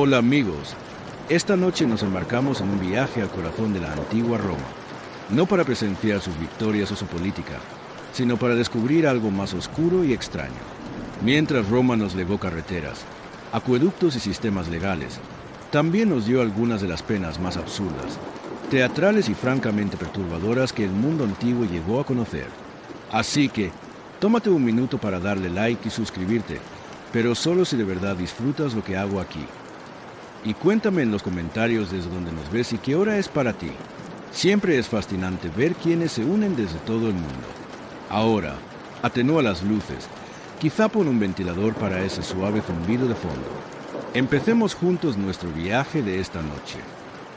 Hola amigos, esta noche nos embarcamos en un viaje al corazón de la antigua Roma, no para presenciar sus victorias o su política, sino para descubrir algo más oscuro y extraño. Mientras Roma nos legó carreteras, acueductos y sistemas legales, también nos dio algunas de las penas más absurdas, teatrales y francamente perturbadoras que el mundo antiguo llegó a conocer. Así que, tómate un minuto para darle like y suscribirte, pero solo si de verdad disfrutas lo que hago aquí. Y cuéntame en los comentarios desde donde nos ves y qué hora es para ti. Siempre es fascinante ver quienes se unen desde todo el mundo. Ahora, atenúa las luces. Quizá pon un ventilador para ese suave zumbido de fondo. Empecemos juntos nuestro viaje de esta noche.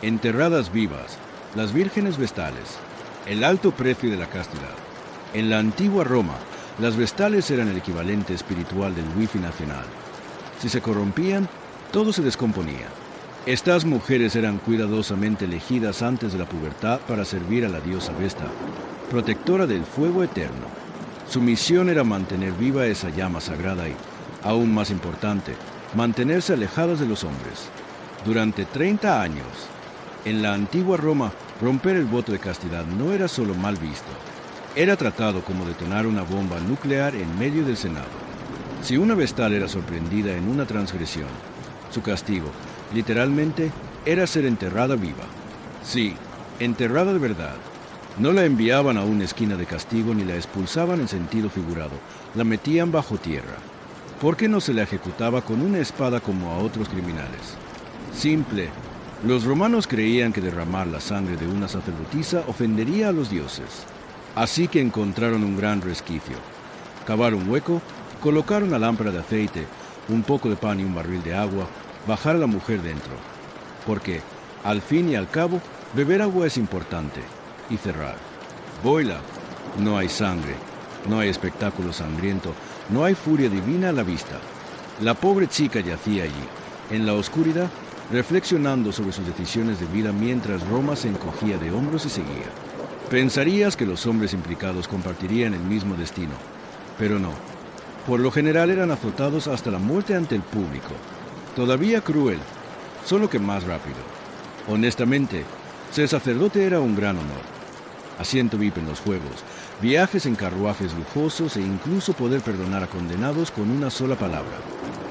Enterradas vivas, las vírgenes vestales, el alto precio de la castidad. En la antigua Roma, las vestales eran el equivalente espiritual del wifi nacional. Si se corrompían, todo se descomponía. Estas mujeres eran cuidadosamente elegidas antes de la pubertad para servir a la diosa Vesta, protectora del fuego eterno. Su misión era mantener viva esa llama sagrada y, aún más importante, mantenerse alejadas de los hombres. Durante 30 años, en la antigua Roma, romper el voto de castidad no era solo mal visto. Era tratado como detonar una bomba nuclear en medio del Senado. Si una vestal era sorprendida en una transgresión, su castigo, literalmente, era ser enterrada viva. Sí, enterrada de verdad. No la enviaban a una esquina de castigo ni la expulsaban en sentido figurado. La metían bajo tierra. ¿Por qué no se la ejecutaba con una espada como a otros criminales? Simple. Los romanos creían que derramar la sangre de una sacerdotisa ofendería a los dioses. Así que encontraron un gran resquicio. Cavaron un hueco, colocaron una lámpara de aceite, un poco de pan y un barril de agua, bajar a la mujer dentro. Porque, al fin y al cabo, beber agua es importante. Y cerrar. Boila. No hay sangre, no hay espectáculo sangriento, no hay furia divina a la vista. La pobre chica yacía allí, en la oscuridad, reflexionando sobre sus decisiones de vida mientras Roma se encogía de hombros y seguía. Pensarías que los hombres implicados compartirían el mismo destino, pero no. Por lo general eran azotados hasta la muerte ante el público. Todavía cruel, solo que más rápido. Honestamente, ser sacerdote era un gran honor. Asiento VIP en los juegos, viajes en carruajes lujosos e incluso poder perdonar a condenados con una sola palabra.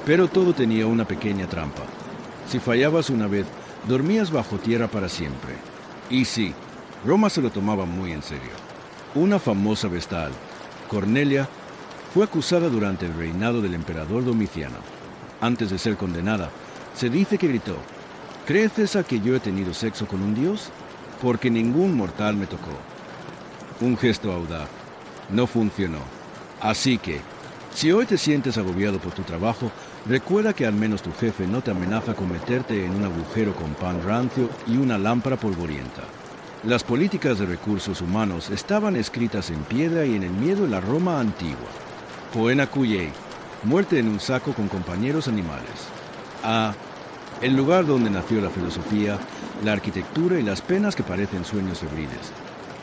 Pero todo tenía una pequeña trampa. Si fallabas una vez, dormías bajo tierra para siempre. Y sí, Roma se lo tomaba muy en serio. Una famosa vestal, Cornelia, fue acusada durante el reinado del emperador Domiciano. Antes de ser condenada, se dice que gritó: ¿Cree César que yo he tenido sexo con un dios? Porque ningún mortal me tocó. Un gesto audaz. No funcionó. Así que, si hoy te sientes agobiado por tu trabajo, recuerda que al menos tu jefe no te amenaza con meterte en un agujero con pan rancio y una lámpara polvorienta. Las políticas de recursos humanos estaban escritas en piedra y en el miedo de la Roma antigua. Poena cuyei, muerte en un saco con compañeros animales. El lugar donde nació la filosofía, la arquitectura y las penas que parecen sueños febriles.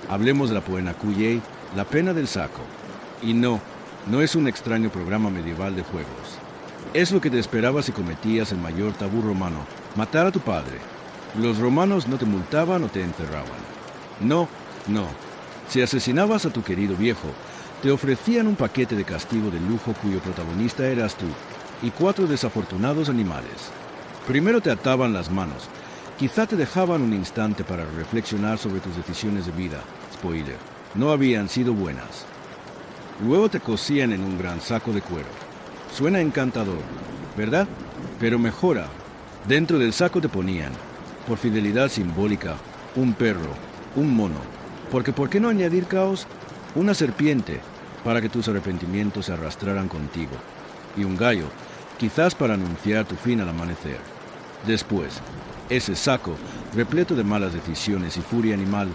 Hablemos de la Poena cuyei, la pena del saco. Y no es un extraño programa medieval de juegos. Es lo que te esperaba si cometías el mayor tabú romano, matar a tu padre. Los romanos no te multaban o te encerraban. No. Si asesinabas a tu querido viejo, te ofrecían un paquete de castigo de lujo cuyo protagonista eras tú, y 4 desafortunados animales. Primero te ataban las manos. Quizá te dejaban un instante para reflexionar sobre tus decisiones de vida. Spoiler, no habían sido buenas. Luego te cosían en un gran saco de cuero. Suena encantador, ¿verdad? Pero mejora. Dentro del saco te ponían, por fidelidad simbólica, un perro, un mono. Porque ¿por qué no añadir caos? Una serpiente, para que tus arrepentimientos se arrastraran contigo. Y un gallo, quizás para anunciar tu fin al amanecer. Después, ese saco, repleto de malas decisiones y furia animal,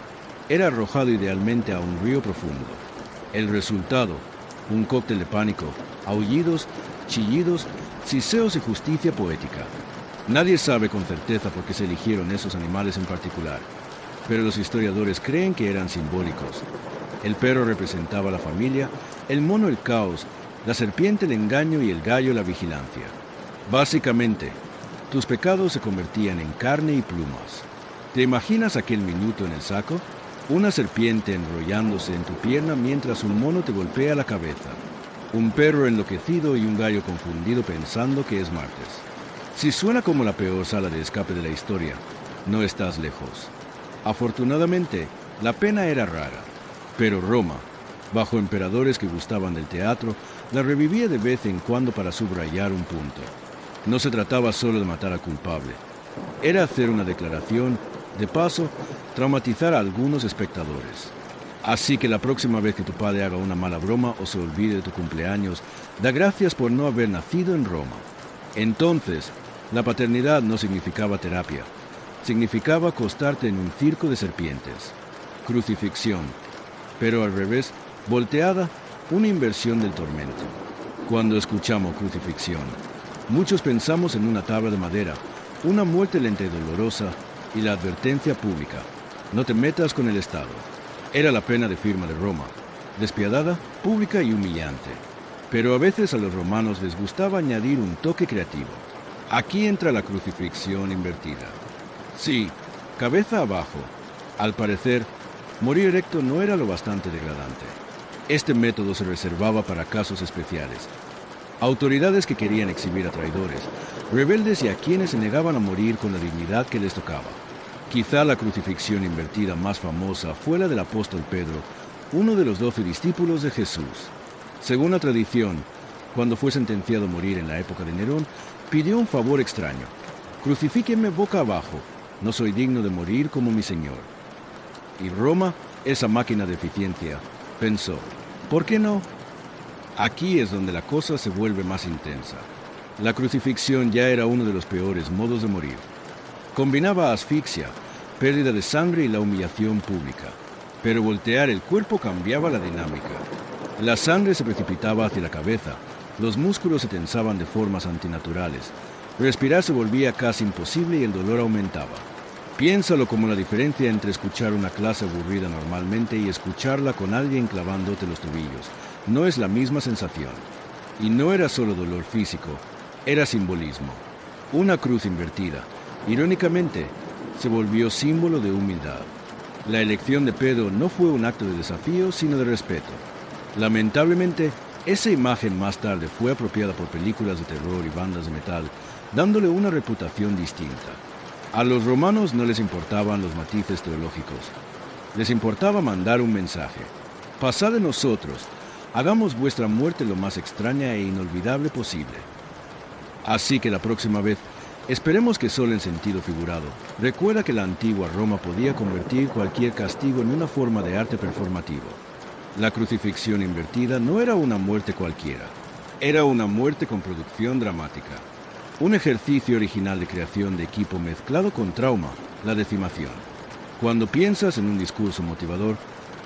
era arrojado idealmente a un río profundo. El resultado, un cóctel de pánico, aullidos, chillidos, siseos y justicia poética. Nadie sabe con certeza por qué se eligieron esos animales en particular, pero los historiadores creen que eran simbólicos. El perro representaba la familia, el mono el caos, la serpiente el engaño y el gallo la vigilancia. Básicamente, tus pecados se convertían en carne y plumas. ¿Te imaginas aquel minuto en el saco? Una serpiente enrollándose en tu pierna mientras un mono te golpea la cabeza. Un perro enloquecido y un gallo confundido pensando que es martes. Si suena como la peor sala de escape de la historia, no estás lejos. Afortunadamente, la pena era rara, pero Roma, bajo emperadores que gustaban del teatro, la revivía de vez en cuando para subrayar un punto. No se trataba solo de matar al culpable. Era hacer una declaración, de paso, traumatizar a algunos espectadores. Así que la próxima vez que tu padre haga una mala broma o se olvide de tu cumpleaños, da gracias por no haber nacido en Roma. Entonces, la paternidad no significaba terapia. Significaba acostarte en un circo de serpientes. Crucifixión. Pero al revés, volteada, una inversión del tormento. Cuando escuchamos crucifixión, muchos pensamos en una tabla de madera, una muerte lenta y dolorosa y la advertencia pública. No te metas con el Estado. Era la pena de firma de Roma, despiadada, pública y humillante. Pero a veces a los romanos les gustaba añadir un toque creativo. Aquí entra la crucifixión invertida. Sí, cabeza abajo. Al parecer, morir erecto no era lo bastante degradante. Este método se reservaba para casos especiales. Autoridades que querían exhibir a traidores, rebeldes y a quienes se negaban a morir con la dignidad que les tocaba. Quizá la crucifixión invertida más famosa fue la del apóstol Pedro, uno de los 12 discípulos de Jesús. Según la tradición, cuando fue sentenciado a morir en la época de Nerón, pidió un favor extraño. Crucifíquenme boca abajo, no soy digno de morir como mi Señor. Y Roma, esa máquina de eficiencia, pensó, ¿por qué no? Aquí es donde la cosa se vuelve más intensa. La crucifixión ya era uno de los peores modos de morir. Combinaba asfixia, pérdida de sangre y la humillación pública. Pero voltear el cuerpo cambiaba la dinámica. La sangre se precipitaba hacia la cabeza, los músculos se tensaban de formas antinaturales, respirar se volvía casi imposible y el dolor aumentaba. Piénsalo como la diferencia entre escuchar una clase aburrida normalmente y escucharla con alguien clavándote los tobillos. No es la misma sensación. Y no era solo dolor físico, era simbolismo. Una cruz invertida, irónicamente, se volvió símbolo de humildad. La elección de Pedro no fue un acto de desafío, sino de respeto. Lamentablemente, esa imagen más tarde fue apropiada por películas de terror y bandas de metal, dándole una reputación distinta. A los romanos no les importaban los matices teológicos. Les importaba mandar un mensaje. Pasad de nosotros, hagamos vuestra muerte lo más extraña e inolvidable posible. Así que la próxima vez, esperemos que solo en sentido figurado, recuerda que la antigua Roma podía convertir cualquier castigo en una forma de arte performativo. La crucifixión invertida no era una muerte cualquiera, era una muerte con producción dramática. Un ejercicio original de creación de equipo mezclado con trauma, la decimación. Cuando piensas en un discurso motivador,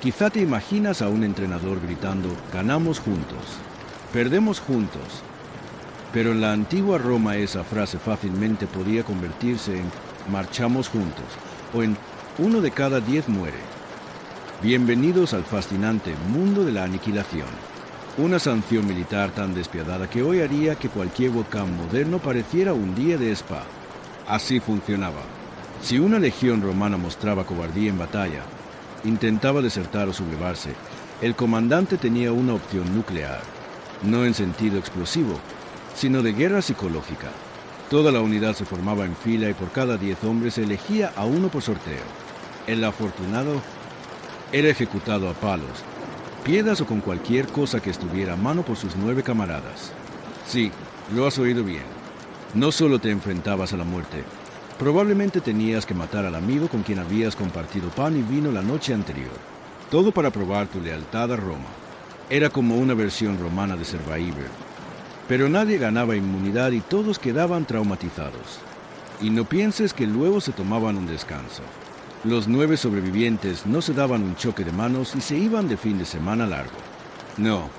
quizá te imaginas a un entrenador gritando, ganamos juntos, perdemos juntos. Pero en la antigua Roma esa frase fácilmente podía convertirse en marchamos juntos o en 1 de cada 10 muere. Bienvenidos al fascinante mundo de la aniquilación. Una sanción militar tan despiadada que hoy haría que cualquier volcán moderno pareciera un día de spa. Así funcionaba. Si una legión romana mostraba cobardía en batalla, intentaba desertar o sublevarse, el comandante tenía una opción nuclear, no en sentido explosivo, sino de guerra psicológica. Toda la unidad se formaba en fila y por cada 10 hombres se elegía a uno por sorteo. El afortunado era ejecutado a palos, piedras o con cualquier cosa que estuviera a mano por sus 9 camaradas. Sí, lo has oído bien. No solo te enfrentabas a la muerte, probablemente tenías que matar al amigo con quien habías compartido pan y vino la noche anterior. Todo para probar tu lealtad a Roma. Era como una versión romana de Survivor. Pero nadie ganaba inmunidad y todos quedaban traumatizados. Y no pienses que luego se tomaban un descanso. Los 9 sobrevivientes no se daban un choque de manos y se iban de fin de semana largo. No,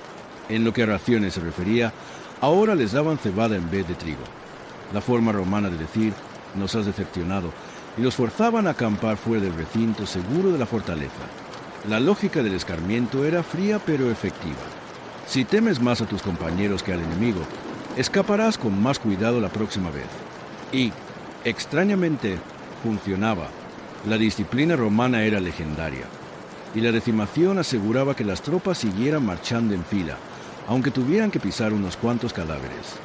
en lo que a raciones se refería, ahora les daban cebada en vez de trigo. La forma romana de decir, nos has decepcionado, y los forzaban a acampar fuera del recinto seguro de la fortaleza. La lógica del escarmiento era fría pero efectiva. Si temes más a tus compañeros que al enemigo, escaparás con más cuidado la próxima vez. Y, extrañamente, funcionaba. La disciplina romana era legendaria, y la decimación aseguraba que las tropas siguieran marchando en fila, aunque tuvieran que pisar unos cuantos cadáveres.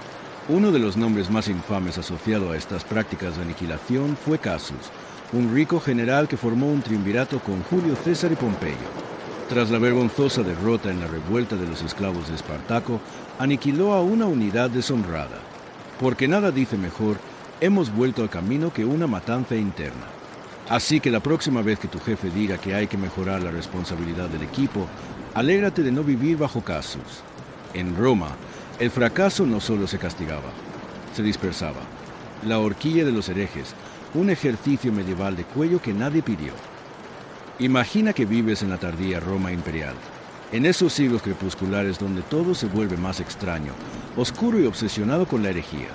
Uno de los nombres más infames asociado a estas prácticas de aniquilación fue Casus, un rico general que formó un triunvirato con Julio César y Pompeyo. Tras la vergonzosa derrota en la revuelta de los esclavos de Espartaco, aniquiló a una unidad deshonrada. Porque nada dice mejor, hemos vuelto al camino que una matanza interna. Así que la próxima vez que tu jefe diga que hay que mejorar la responsabilidad del equipo, alégrate de no vivir bajo Casus. En Roma, el fracaso no solo se castigaba, se dispersaba. La horquilla de los herejes, un ejercicio medieval de cuello que nadie pidió. Imagina que vives en la tardía Roma imperial, en esos siglos crepusculares donde todo se vuelve más extraño, oscuro y obsesionado con la herejía.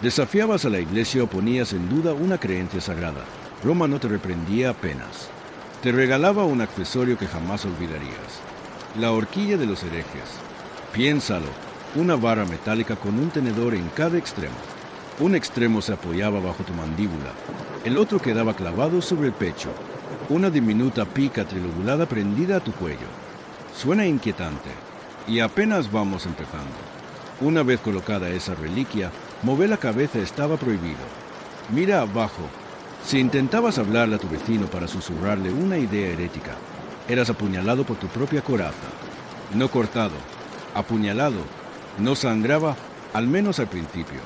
Desafiabas a la iglesia o ponías en duda una creencia sagrada. Roma no te reprendía apenas. Te regalaba un accesorio que jamás olvidarías. La horquilla de los herejes. Piénsalo, una barra metálica con un tenedor en cada extremo. Un extremo se apoyaba bajo tu mandíbula, el otro quedaba clavado sobre el pecho. Una diminuta pica trilobulada prendida a tu cuello. Suena inquietante, y apenas vamos empezando. Una vez colocada esa reliquia, mover la cabeza estaba prohibido. Mira abajo. Si intentabas hablarle a tu vecino para susurrarle una idea herética, eras apuñalado por tu propia coraza. No cortado, apuñalado, no sangraba, al menos al principio.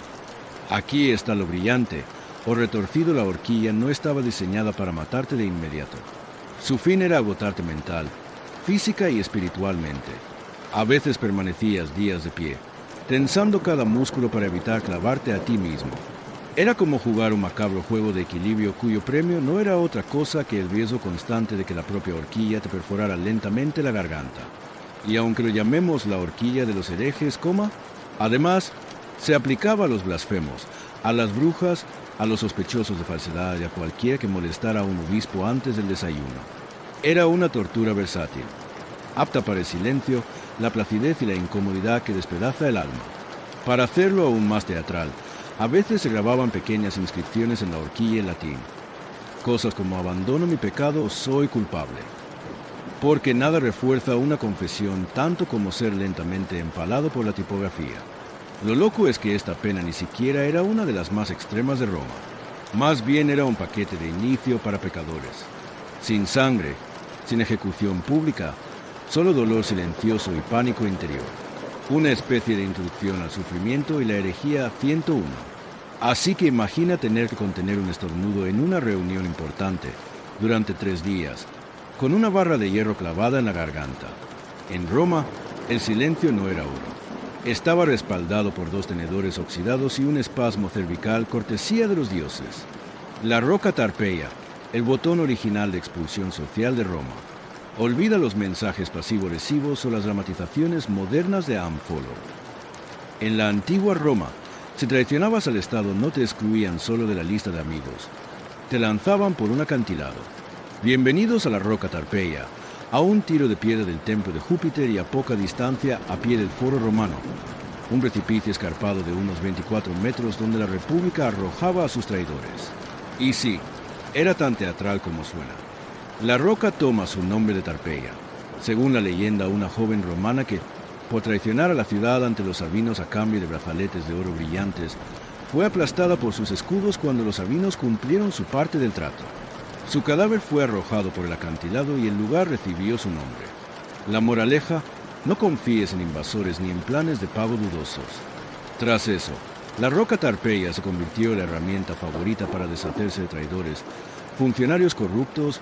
Aquí está lo brillante. O retorcido, la horquilla no estaba diseñada para matarte de inmediato. Su fin era agotarte mental, física y espiritualmente. A veces permanecías días de pie, tensando cada músculo para evitar clavarte a ti mismo. Era como jugar un macabro juego de equilibrio cuyo premio no era otra cosa que el riesgo constante de que la propia horquilla te perforara lentamente la garganta. Y aunque lo llamemos la horquilla de los herejes, además, se aplicaba a los blasfemos, a las brujas, a los sospechosos de falsedad y a cualquiera que molestara a un obispo antes del desayuno. Era una tortura versátil, apta para el silencio, la placidez y la incomodidad que despedaza el alma. Para hacerlo aún más teatral, a veces se grababan pequeñas inscripciones en la horquilla en latín. Cosas como abandono mi pecado, soy culpable. Porque nada refuerza una confesión tanto como ser lentamente empalado por la tipografía. Lo loco es que esta pena ni siquiera era una de las más extremas de Roma. Más bien era un paquete de inicio para pecadores. Sin sangre, sin ejecución pública, solo dolor silencioso y pánico interior. Una especie de introducción al sufrimiento y la herejía 101. Así que imagina tener que contener un estornudo en una reunión importante, durante 3 días, con una barra de hierro clavada en la garganta. En Roma, el silencio no era oro. Estaba respaldado por 2 tenedores oxidados y un espasmo cervical cortesía de los dioses. La roca Tarpeia, el botón original de expulsión social de Roma. Olvida los mensajes pasivo-agresivos o las dramatizaciones modernas de Ampholo. En la antigua Roma, si traicionabas al Estado no te excluían solo de la lista de amigos. Te lanzaban por un acantilado. Bienvenidos a la roca Tarpeia, a un tiro de piedra del templo de Júpiter y a poca distancia a pie del foro romano, un precipicio escarpado de unos 24 metros donde la República arrojaba a sus traidores. Y sí, era tan teatral como suena. La roca toma su nombre de Tarpeia, según la leyenda una joven romana que, por traicionar a la ciudad ante los sabinos a cambio de brazaletes de oro brillantes, fue aplastada por sus escudos cuando los sabinos cumplieron su parte del trato. Su cadáver fue arrojado por el acantilado y el lugar recibió su nombre. La moraleja, no confíes en invasores ni en planes de pago dudosos. Tras eso, la roca Tarpeia se convirtió en la herramienta favorita para deshacerse de traidores, funcionarios corruptos,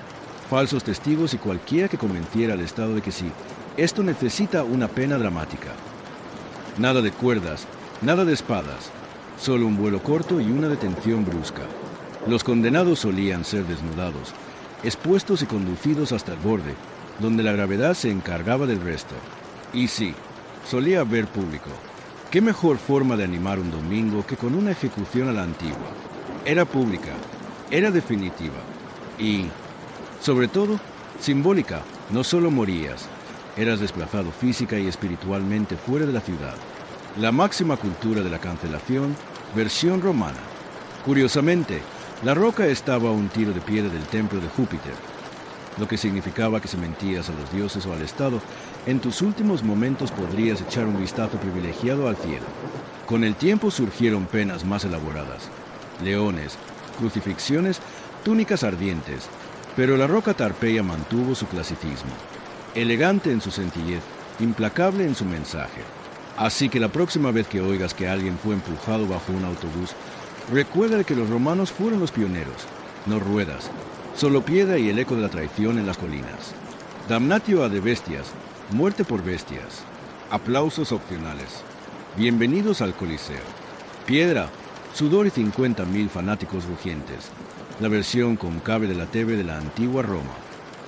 falsos testigos y cualquiera que convenciera al Estado de que sí, esto necesita una pena dramática. Nada de cuerdas, nada de espadas, solo un vuelo corto y una detención brusca. Los condenados solían ser desnudados, expuestos y conducidos hasta el borde, donde la gravedad se encargaba del resto. Y sí, solía haber público. ¿Qué mejor forma de animar un domingo que con una ejecución a la antigua? Era pública, era definitiva y, sobre todo, simbólica. No solo morías, eras desplazado física y espiritualmente fuera de la ciudad. La máxima cultura de la cancelación, versión romana. Curiosamente, la roca estaba a un tiro de piedra del templo de Júpiter, lo que significaba que si mentías a los dioses o al Estado, en tus últimos momentos podrías echar un vistazo privilegiado al cielo. Con el tiempo surgieron penas más elaboradas, leones, crucifixiones, túnicas ardientes, pero la roca Tarpeia mantuvo su clasicismo, elegante en su sencillez, implacable en su mensaje. Así que la próxima vez que oigas que alguien fue empujado bajo un autobús, recuerda que los romanos fueron los pioneros, no ruedas, solo piedra y el eco de la traición en las colinas. Damnatio ad bestias, muerte por bestias. Aplausos opcionales. Bienvenidos al Coliseo. Piedra, sudor y 50.000 fanáticos rugientes. La versión concave de la TV de la antigua Roma.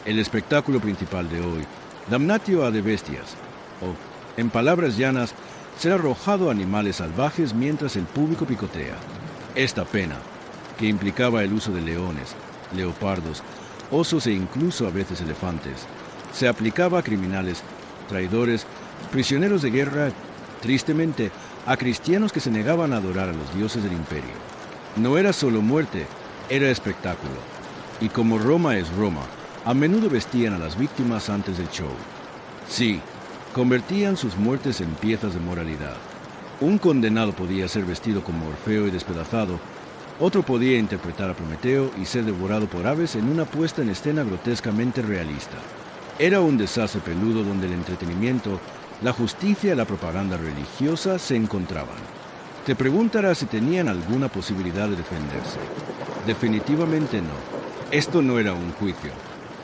El espectáculo principal de hoy, Damnatio ad bestias, o, en palabras llanas, ser arrojado a animales salvajes mientras el público picotea. Esta pena, que implicaba el uso de leones, leopardos, osos e incluso a veces elefantes, se aplicaba a criminales, traidores, prisioneros de guerra, tristemente, a cristianos que se negaban a adorar a los dioses del imperio. No era solo muerte, era espectáculo. Y como Roma es Roma, a menudo vestían a las víctimas antes del show. Sí, convertían sus muertes en piezas de moralidad. Un condenado podía ser vestido como Orfeo y despedazado, otro podía interpretar a Prometeo y ser devorado por aves en una puesta en escena grotescamente realista. Era un desastre peludo donde el entretenimiento, la justicia y la propaganda religiosa se encontraban. Te preguntarás si tenían alguna posibilidad de defenderse. Definitivamente no. Esto no era un juicio.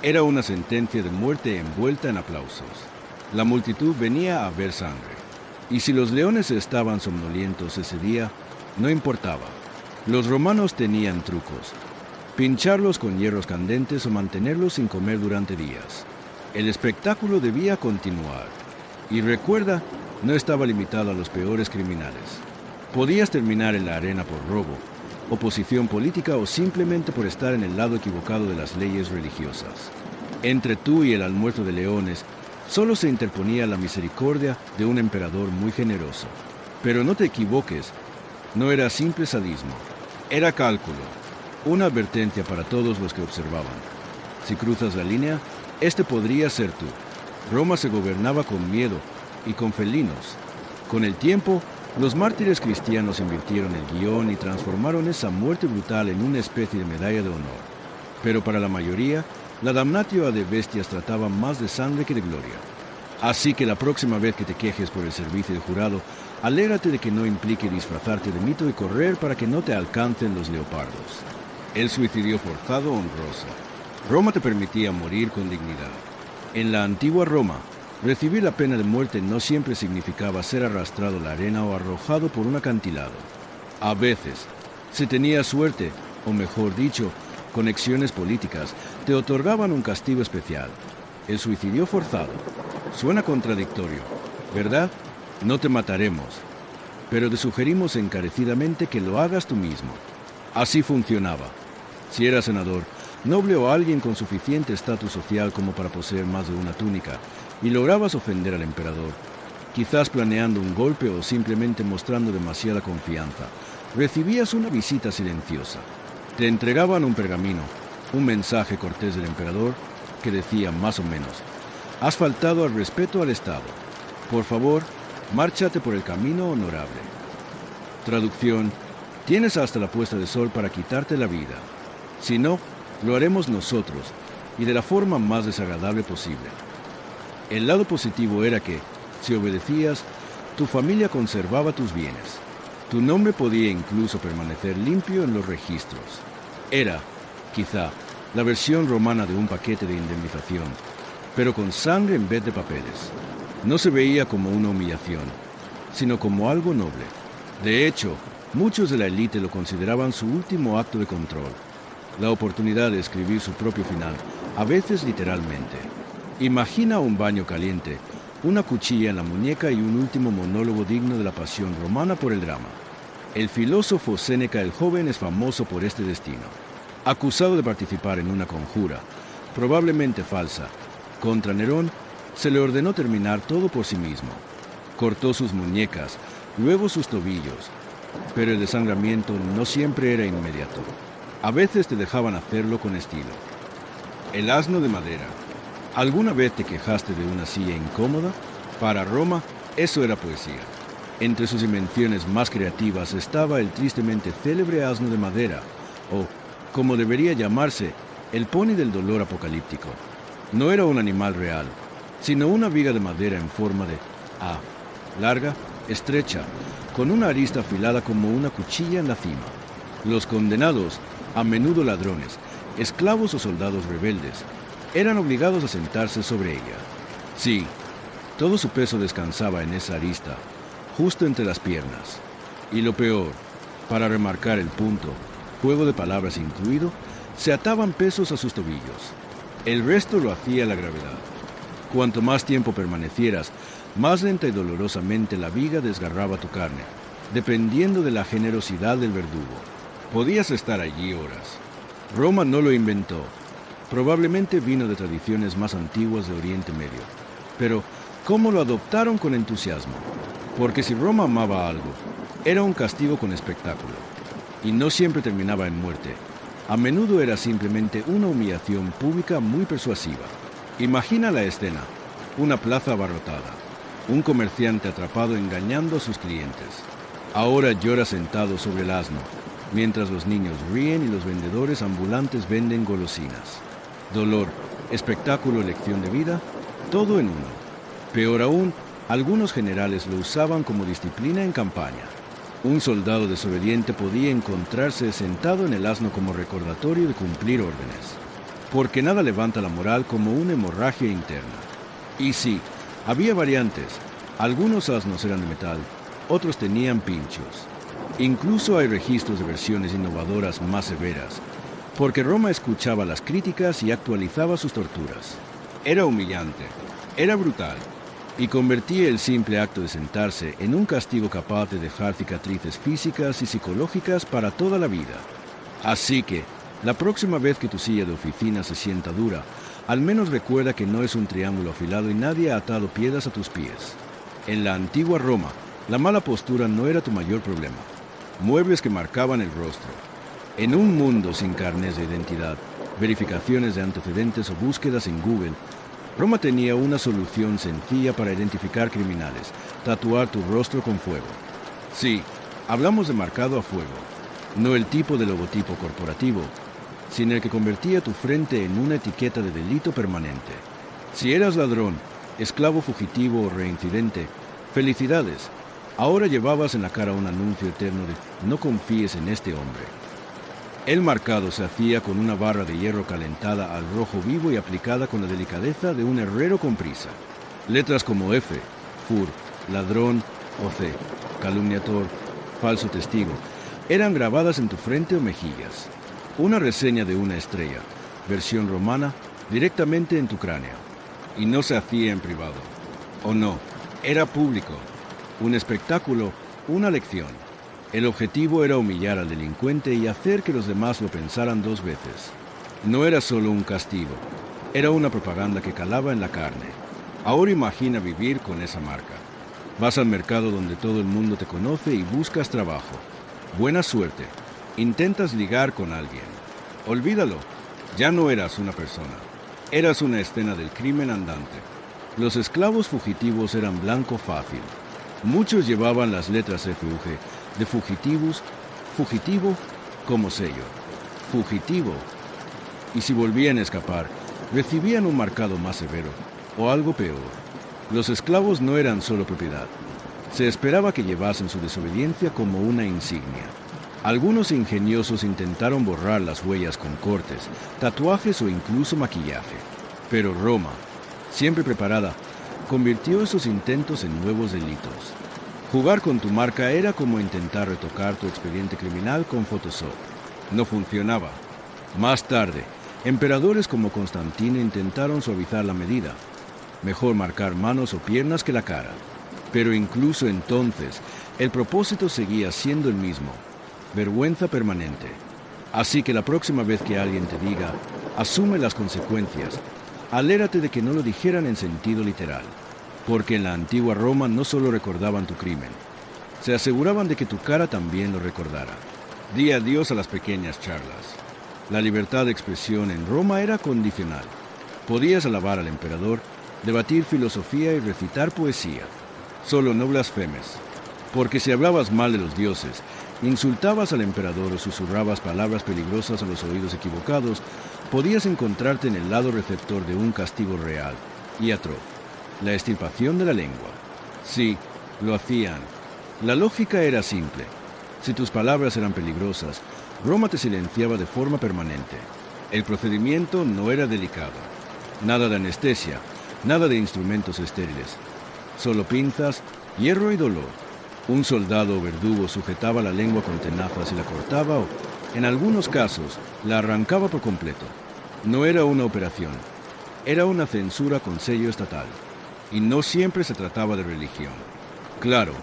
Era una sentencia de muerte envuelta en aplausos. La multitud venía a ver sangre. Y si los leones estaban somnolientos ese día, no importaba. Los romanos tenían trucos. Pincharlos con hierros candentes o mantenerlos sin comer durante días. El espectáculo debía continuar. Y recuerda, no estaba limitado a los peores criminales. Podías terminar en la arena por robo, oposición política o simplemente por estar en el lado equivocado de las leyes religiosas. Entre tú y el almuerzo de leones, solo se interponía la misericordia de un emperador muy generoso. Pero no te equivoques, no era simple sadismo, era cálculo, una advertencia para todos los que observaban. Si cruzas la línea, este podría ser tú. Roma se gobernaba con miedo y con felinos. Con el tiempo, los mártires cristianos invirtieron el guión y transformaron esa muerte brutal en una especie de medalla de honor. Pero para la mayoría, la damnatio ad bestias trataba más de sangre que de gloria. Así que la próxima vez que te quejes por el servicio de jurado, alégrate de que no implique disfrazarte de mito y correr para que no te alcancen los leopardos. El suicidio forzado honroso. Roma te permitía morir con dignidad. En la antigua Roma, recibir la pena de muerte no siempre significaba ser arrastrado a la arena o arrojado por un acantilado. A veces, si tenías suerte, o mejor dicho, conexiones políticas, te otorgaban un castigo especial. El suicidio forzado. Suena contradictorio, ¿verdad? No te mataremos, pero te sugerimos encarecidamente que lo hagas tú mismo. Así funcionaba. Si eras senador, noble o alguien con suficiente estatus social como para poseer más de una túnica, y lograbas ofender al emperador, quizás planeando un golpe o simplemente mostrando demasiada confianza, recibías una visita silenciosa. Te entregaban un pergamino, un mensaje cortés del emperador, que decía más o menos: has faltado al respeto al Estado. Por favor, márchate por el camino honorable. Traducción: tienes hasta la puesta de sol para quitarte la vida. Si no, lo haremos nosotros, y de la forma más desagradable posible. El lado positivo era que, si obedecías, tu familia conservaba tus bienes. Tu nombre podía incluso permanecer limpio en los registros. Era, quizá, la versión romana de un paquete de indemnización, pero con sangre en vez de papeles. No se veía como una humillación, sino como algo noble. De hecho, muchos de la élite lo consideraban su último acto de control, la oportunidad de escribir su propio final, a veces literalmente. Imagina un baño caliente, una cuchilla en la muñeca y un último monólogo digno de la pasión romana por el drama. El filósofo Séneca el Joven es famoso por este destino. Acusado de participar en una conjura, probablemente falsa, contra Nerón, se le ordenó terminar todo por sí mismo. Cortó sus muñecas, luego sus tobillos, pero el desangramiento no siempre era inmediato. A veces te dejaban hacerlo con estilo. El asno de madera. ¿Alguna vez te quejaste de una silla incómoda? Para Roma, eso era poesía. Entre sus invenciones más creativas estaba el tristemente célebre asno de madera, o, como debería llamarse, el pony del dolor apocalíptico. No era un animal real, sino una viga de madera en forma de A, larga, estrecha, con una arista afilada como una cuchilla en la cima. Los condenados, a menudo ladrones, esclavos o soldados rebeldes, eran obligados a sentarse sobre ella. Sí, todo su peso descansaba en esa arista, justo entre las piernas. Y lo peor, para remarcar el punto, juego de palabras incluido, se ataban pesos a sus tobillos. El resto lo hacía la gravedad. Cuanto más tiempo permanecieras, más lenta y dolorosamente la viga desgarraba tu carne, dependiendo de la generosidad del verdugo. Podías estar allí horas. Roma no lo inventó. Probablemente vino de tradiciones más antiguas de Oriente Medio. Pero, ¿cómo lo adoptaron con entusiasmo? Porque si Roma amaba algo, era un castigo con espectáculo. Y no siempre terminaba en muerte. A menudo era simplemente una humillación pública muy persuasiva. Imagina la escena: una plaza abarrotada, un comerciante atrapado engañando a sus clientes. Ahora llora sentado sobre el asno, mientras los niños ríen y los vendedores ambulantes venden golosinas. Dolor, espectáculo, lección de vida, todo en uno. Peor aún, algunos generales lo usaban como disciplina en campaña. Un soldado desobediente podía encontrarse sentado en el asno como recordatorio de cumplir órdenes, porque nada levanta la moral como una hemorragia interna. Y sí, había variantes. Algunos asnos eran de metal, otros tenían pinchos. Incluso hay registros de versiones innovadoras más severas, porque Roma escuchaba las críticas y actualizaba sus torturas. Era humillante, era brutal, y convertía el simple acto de sentarse en un castigo capaz de dejar cicatrices físicas y psicológicas para toda la vida. Así que, la próxima vez que tu silla de oficina se sienta dura, al menos recuerda que no es un triángulo afilado y nadie ha atado piedras a tus pies. En la antigua Roma, la mala postura no era tu mayor problema. Muebles que marcaban el rostro. En un mundo sin carnes de identidad, verificaciones de antecedentes o búsquedas en Google, Roma tenía una solución sencilla para identificar criminales: tatuar tu rostro con fuego. Sí, hablamos de marcado a fuego, no el tipo de logotipo corporativo, sino el que convertía tu frente en una etiqueta de delito permanente. Si eras ladrón, esclavo fugitivo o reincidente, felicidades, ahora llevabas en la cara un anuncio eterno de "no confíes en este hombre". El marcado se hacía con una barra de hierro calentada al rojo vivo y aplicada con la delicadeza de un herrero con prisa. Letras como F, fur, ladrón o C, calumniador, falso testigo, eran grabadas en tu frente o mejillas. Una reseña de una estrella, versión romana, directamente en tu cráneo. Y no se hacía en privado. O no, era público. Un espectáculo, una lección. El objetivo era humillar al delincuente y hacer que los demás lo pensaran dos veces. No era solo un castigo, era una propaganda que calaba en la carne. Ahora imagina vivir con esa marca. Vas al mercado donde todo el mundo te conoce y buscas trabajo. Buena suerte. Intentas ligar con alguien. Olvídalo, ya no eras una persona. Eras una escena del crimen andante. Los esclavos fugitivos eran blanco fácil. Muchos llevaban las letras FUG de fugitivos, fugitivo, como sello. Fugitivo. Y si volvían a escapar, recibían un marcado más severo, o algo peor. Los esclavos no eran solo propiedad. Se esperaba que llevasen su desobediencia como una insignia. Algunos ingeniosos intentaron borrar las huellas con cortes, tatuajes o incluso maquillaje. Pero Roma, siempre preparada, convirtió esos intentos en nuevos delitos. Jugar con tu marca era como intentar retocar tu expediente criminal con Photoshop. No funcionaba. Más tarde, emperadores como Constantino intentaron suavizar la medida. Mejor marcar manos o piernas que la cara. Pero incluso entonces, el propósito seguía siendo el mismo: vergüenza permanente. Así que la próxima vez que alguien te diga, asume las consecuencias, alérate de que no lo dijeran en sentido literal. Porque en la antigua Roma no solo recordaban tu crimen, Se aseguraban de que tu cara también lo recordara. Di adiós a las pequeñas charlas. La libertad de expresión en Roma era condicional. Podías alabar al emperador, debatir filosofía y recitar poesía. Solo no blasfemes, porque si hablabas mal de los dioses, insultabas al emperador o susurrabas palabras peligrosas a los oídos equivocados, podías encontrarte en el lado receptor de un castigo real y atroz, la extirpación de la lengua. Sí, lo hacían. La lógica era simple. Si tus palabras eran peligrosas, Roma te silenciaba de forma permanente. El procedimiento no era delicado. Nada de anestesia, nada de instrumentos estériles. Solo pinzas, hierro y dolor. Un soldado o verdugo sujetaba la lengua con tenazas y la cortaba o, en algunos casos, la arrancaba por completo. No era una operación. Era una censura con sello estatal. Y no siempre se trataba de religión. Claro,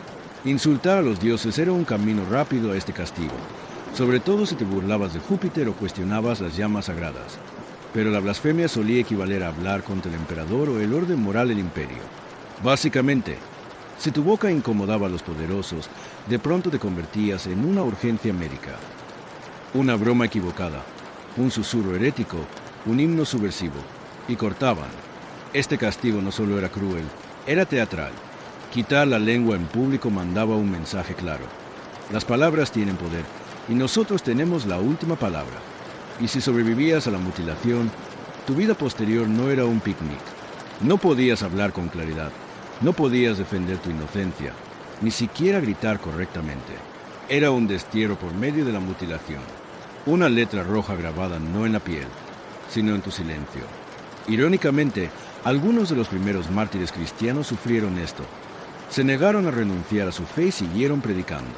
insultar a los dioses era un camino rápido a este castigo, sobre todo si te burlabas de Júpiter o cuestionabas las llamas sagradas. Pero la blasfemia solía equivaler a hablar contra el emperador o el orden moral del imperio. Básicamente, si tu boca incomodaba a los poderosos, de pronto te convertías en una urgencia médica. Una broma equivocada, un susurro herético, un himno subversivo, y cortaban. Este castigo no solo era cruel, era teatral. Quitar la lengua en público mandaba un mensaje claro. Las palabras tienen poder, y nosotros tenemos la última palabra. Y si sobrevivías a la mutilación, tu vida posterior no era un picnic. No podías hablar con claridad, no podías defender tu inocencia, ni siquiera gritar correctamente. Era un destierro por medio de la mutilación. Una letra roja grabada no en la piel, sino en tu silencio. Irónicamente, algunos de los primeros mártires cristianos sufrieron esto. Se negaron a renunciar a su fe y siguieron predicando.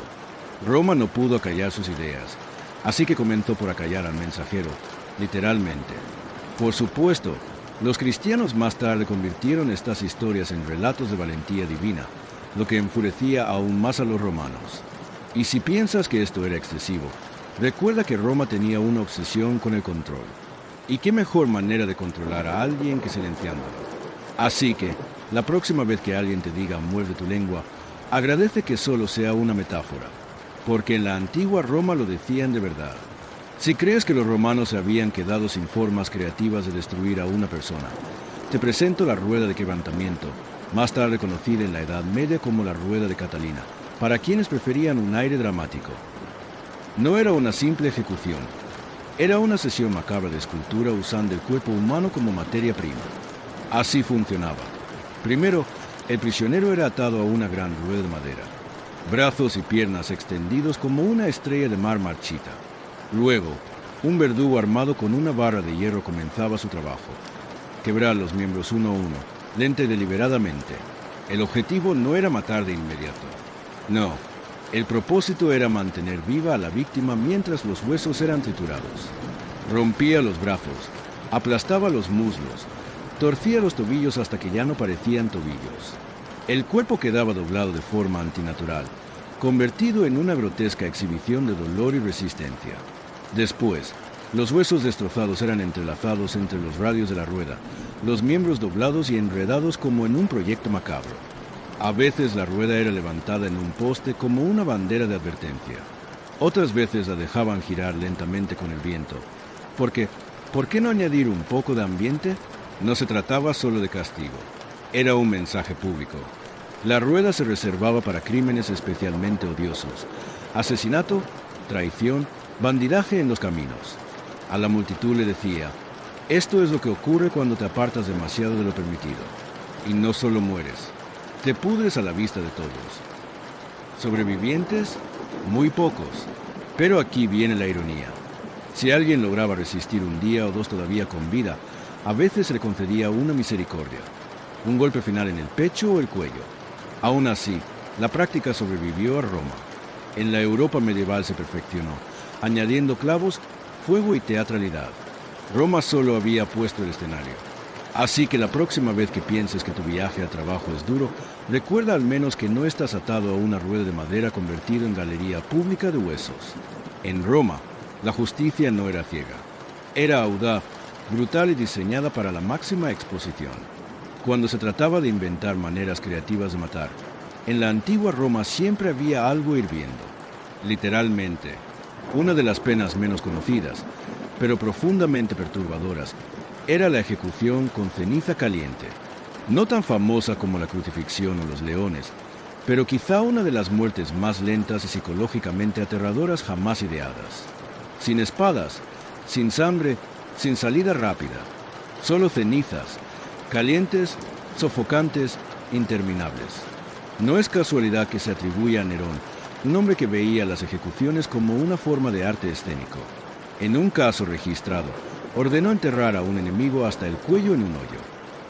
Roma no pudo acallar sus ideas, así que comenzó por acallar al mensajero, literalmente. Por supuesto, los cristianos más tarde convirtieron estas historias en relatos de valentía divina, lo que enfurecía aún más a los romanos. Y si piensas que esto era excesivo, recuerda que Roma tenía una obsesión con el control. ¿Y qué mejor manera de controlar a alguien que silenciándolo? Así que, la próxima vez que alguien te diga muerde tu lengua, agradece que solo sea una metáfora, porque en la antigua Roma lo decían de verdad. Si crees que los romanos se habían quedado sin formas creativas de destruir a una persona, te presento la rueda de quebrantamiento, más tarde conocida en la Edad Media como la rueda de Catalina, para quienes preferían un aire dramático. No era una simple ejecución, era una sesión macabra de escultura usando el cuerpo humano como materia prima. Así funcionaba. Primero, el prisionero era atado a una gran rueda de madera, brazos y piernas extendidos como una estrella de mar marchita. Luego, un verdugo armado con una barra de hierro comenzaba su trabajo. Quebrar los miembros uno a uno, lenta y deliberadamente. El objetivo no era matar de inmediato. No, el propósito era mantener viva a la víctima mientras los huesos eran triturados. Rompía los brazos, aplastaba los muslos, torcía los tobillos hasta que ya no parecían tobillos. El cuerpo quedaba doblado de forma antinatural, convertido en una grotesca exhibición de dolor y resistencia. Después, los huesos destrozados eran entrelazados entre los radios de la rueda, los miembros doblados y enredados como en un proyecto macabro. A veces la rueda era levantada en un poste como una bandera de advertencia. Otras veces la dejaban girar lentamente con el viento, porque, ¿por qué no añadir un poco de ambiente? No se trataba solo de castigo, era un mensaje público. La rueda se reservaba para crímenes especialmente odiosos: asesinato, traición, bandidaje en los caminos. A la multitud le decía: esto es lo que ocurre cuando te apartas demasiado de lo permitido. Y no solo mueres, te pudres a la vista de todos. ¿Sobrevivientes? Muy pocos. Pero aquí viene la ironía. Si alguien lograba resistir un día o dos todavía con vida, a veces se le concedía una misericordia, un golpe final en el pecho o el cuello. Aún así, la práctica sobrevivió a Roma. En la Europa medieval se perfeccionó, añadiendo clavos, fuego y teatralidad. Roma solo había puesto el escenario. Así que la próxima vez que pienses que tu viaje al trabajo es duro, recuerda al menos que no estás atado a una rueda de madera convertido en galería pública de huesos. En Roma, la justicia no era ciega. Era audaz, brutal y diseñada para la máxima exposición. Cuando se trataba de inventar maneras creativas de matar, En la antigua Roma siempre había algo hirviendo, literalmente. Una de las penas menos conocidas, pero profundamente perturbadoras, era la ejecución con ceniza caliente. No tan famosa como la crucifixión o los leones, pero quizá una de las muertes más lentas y psicológicamente aterradoras jamás ideadas. Sin espadas, sin sangre, sin salida rápida, solo cenizas, calientes, sofocantes, interminables. No es casualidad que se atribuya a Nerón, un hombre que veía las ejecuciones como una forma de arte escénico. En un caso registrado, ordenó enterrar a un enemigo hasta el cuello en un hoyo.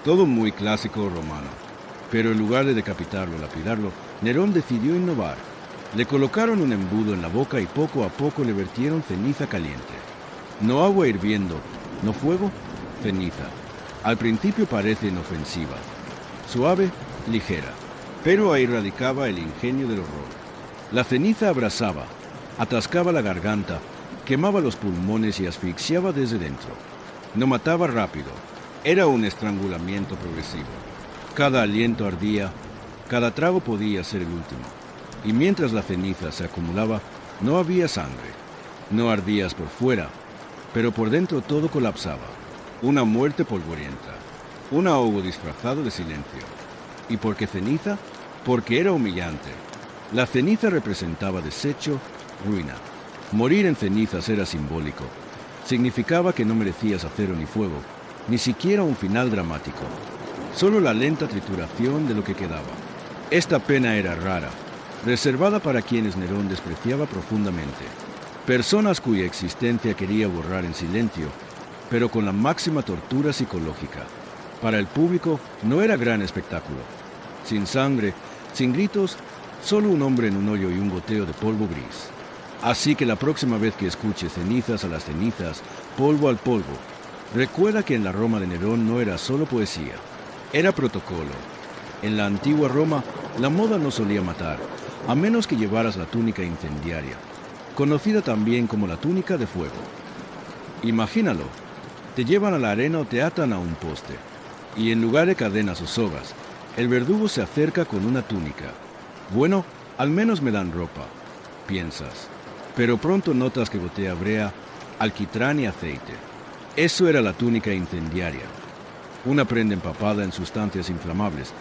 Todo muy clásico romano. Pero en lugar de decapitarlo o lapidarlo, Nerón decidió innovar. Le colocaron un embudo en la boca y poco a poco le vertieron ceniza caliente. No agua hirviendo, no fuego, ceniza. Al principio parece inofensiva, suave, ligera, pero ahí radicaba el ingenio del horror. La ceniza abrasaba, atascaba la garganta, quemaba los pulmones y asfixiaba desde dentro. No mataba rápido, era un estrangulamiento progresivo. Cada aliento ardía, cada trago podía ser el último. Y mientras la ceniza se acumulaba, no había sangre. No ardías por fuera, pero por dentro todo colapsaba. Una muerte polvorienta, un ahogo disfrazado de silencio. ¿Y por qué ceniza? Porque era humillante. La ceniza representaba desecho, ruina. Morir en cenizas era simbólico. Significaba que no merecías acero ni fuego, ni siquiera un final dramático. Solo la lenta trituración de lo que quedaba. Esta pena era rara, reservada para quienes Nerón despreciaba profundamente. Personas cuya existencia quería borrar en silencio, pero con la máxima tortura psicológica. Para el público no era gran espectáculo. Sin sangre, sin gritos, solo un hombre en un hoyo y un goteo de polvo gris. Así que la próxima vez que escuche cenizas a las cenizas, polvo al polvo, recuerda que en la Roma de Nerón no era solo poesía, era protocolo. En la antigua Roma, la moda no solía matar, a menos que llevaras la túnica incendiaria, conocida también como la túnica de fuego. Imagínalo, te llevan a la arena o te atan a un poste, y en lugar de cadenas o sogas, el verdugo se acerca con una túnica. Bueno, al menos me dan ropa, piensas. Pero pronto notas que gotea brea, alquitrán y aceite. Eso era la túnica incendiaria. Una prenda empapada en sustancias inflamables,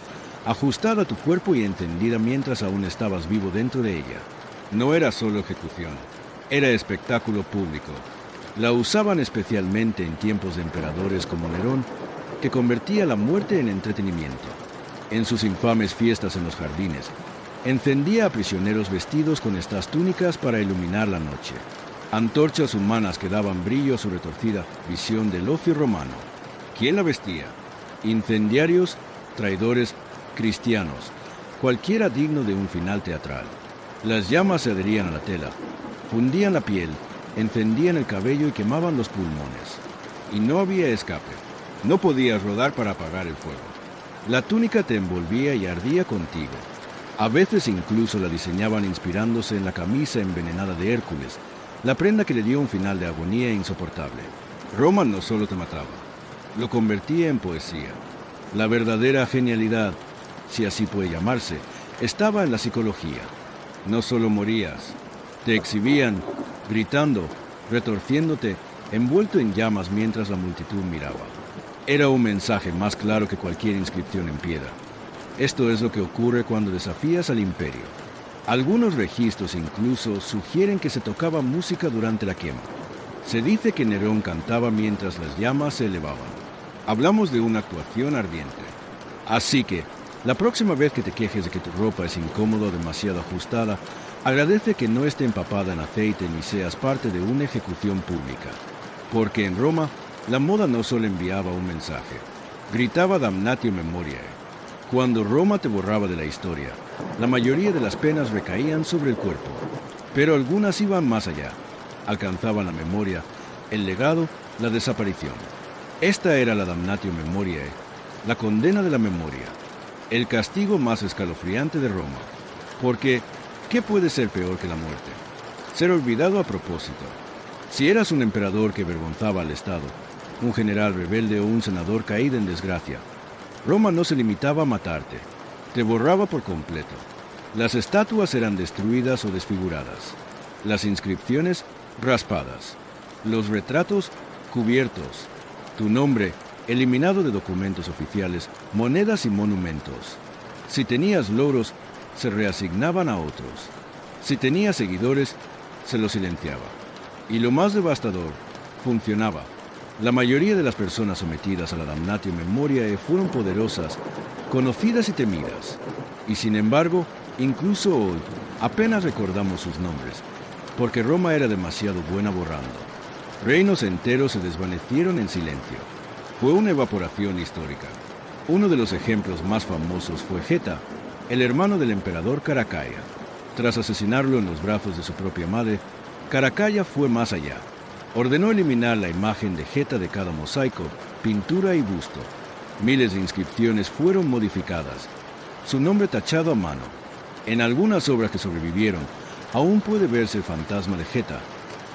ajustada a tu cuerpo y encendida mientras aún estabas vivo dentro de ella. No era solo ejecución, era espectáculo público. La usaban especialmente en tiempos de emperadores como Nerón, que convertía la muerte en entretenimiento. En sus infames fiestas en los jardines, encendía a prisioneros vestidos con estas túnicas para iluminar la noche. Antorchas humanas que daban brillo a su retorcida visión del ocio romano. ¿Quién la vestía? Incendiarios, traidores, cristianos, cualquiera digno de un final teatral. Las llamas se adherían a la tela, fundían la piel, encendían el cabello y quemaban los pulmones. Y no había escape. No podías rodar para apagar el fuego. La túnica te envolvía y ardía contigo. A veces incluso la diseñaban inspirándose en la camisa envenenada de Hércules, la prenda que le dio un final de agonía insoportable. Roma no solo te mataba, lo convertía en poesía. La verdadera genialidad, si así puede llamarse, estaba en la psicología. No solo morías, te exhibían, gritando, retorciéndote, envuelto en llamas mientras la multitud miraba. Era un mensaje más claro que cualquier inscripción en piedra. Esto es lo que ocurre cuando desafías al imperio. Algunos registros incluso sugieren que se tocaba música durante la quema. Se dice que Nerón cantaba mientras las llamas se elevaban. Hablamos de una actuación ardiente. Así que, la próxima vez que te quejes de que tu ropa es incómoda o demasiado ajustada, agradece que no esté empapada en aceite ni seas parte de una ejecución pública. Porque en Roma, la moda no solo enviaba un mensaje, gritaba damnatio memoriae. Cuando Roma te borraba de la historia, la mayoría de las penas recaían sobre el cuerpo, pero algunas iban más allá, alcanzaban la memoria, el legado, la desaparición. Esta era la damnatio memoriae, la condena de la memoria, el castigo más escalofriante de Roma, porque ¿qué puede ser peor que la muerte? Ser olvidado a propósito. Si eras un emperador que avergonzaba al Estado, un general rebelde o un senador caído en desgracia, Roma no se limitaba a matarte, te borraba por completo. Las estatuas eran destruidas o desfiguradas, las inscripciones raspadas, los retratos cubiertos, tu nombre eliminado de documentos oficiales, monedas y monumentos. Si tenías logros, se reasignaban a otros. Si tenías seguidores, se los silenciaba. Y lo más devastador, funcionaba. La mayoría de las personas sometidas a la damnatio memoriae fueron poderosas, conocidas y temidas. Y sin embargo, incluso hoy, apenas recordamos sus nombres, porque Roma era demasiado buena borrando. Reinos enteros se desvanecieron en silencio. Fue una evaporación histórica. Uno de los ejemplos más famosos fue Geta, el hermano del emperador Caracalla. Tras asesinarlo en los brazos de su propia madre, Caracalla fue más allá. Ordenó eliminar la imagen de Geta de cada mosaico, pintura y busto. Miles de inscripciones fueron modificadas. Su nombre tachado a mano. En algunas obras que sobrevivieron, aún puede verse el fantasma de Geta.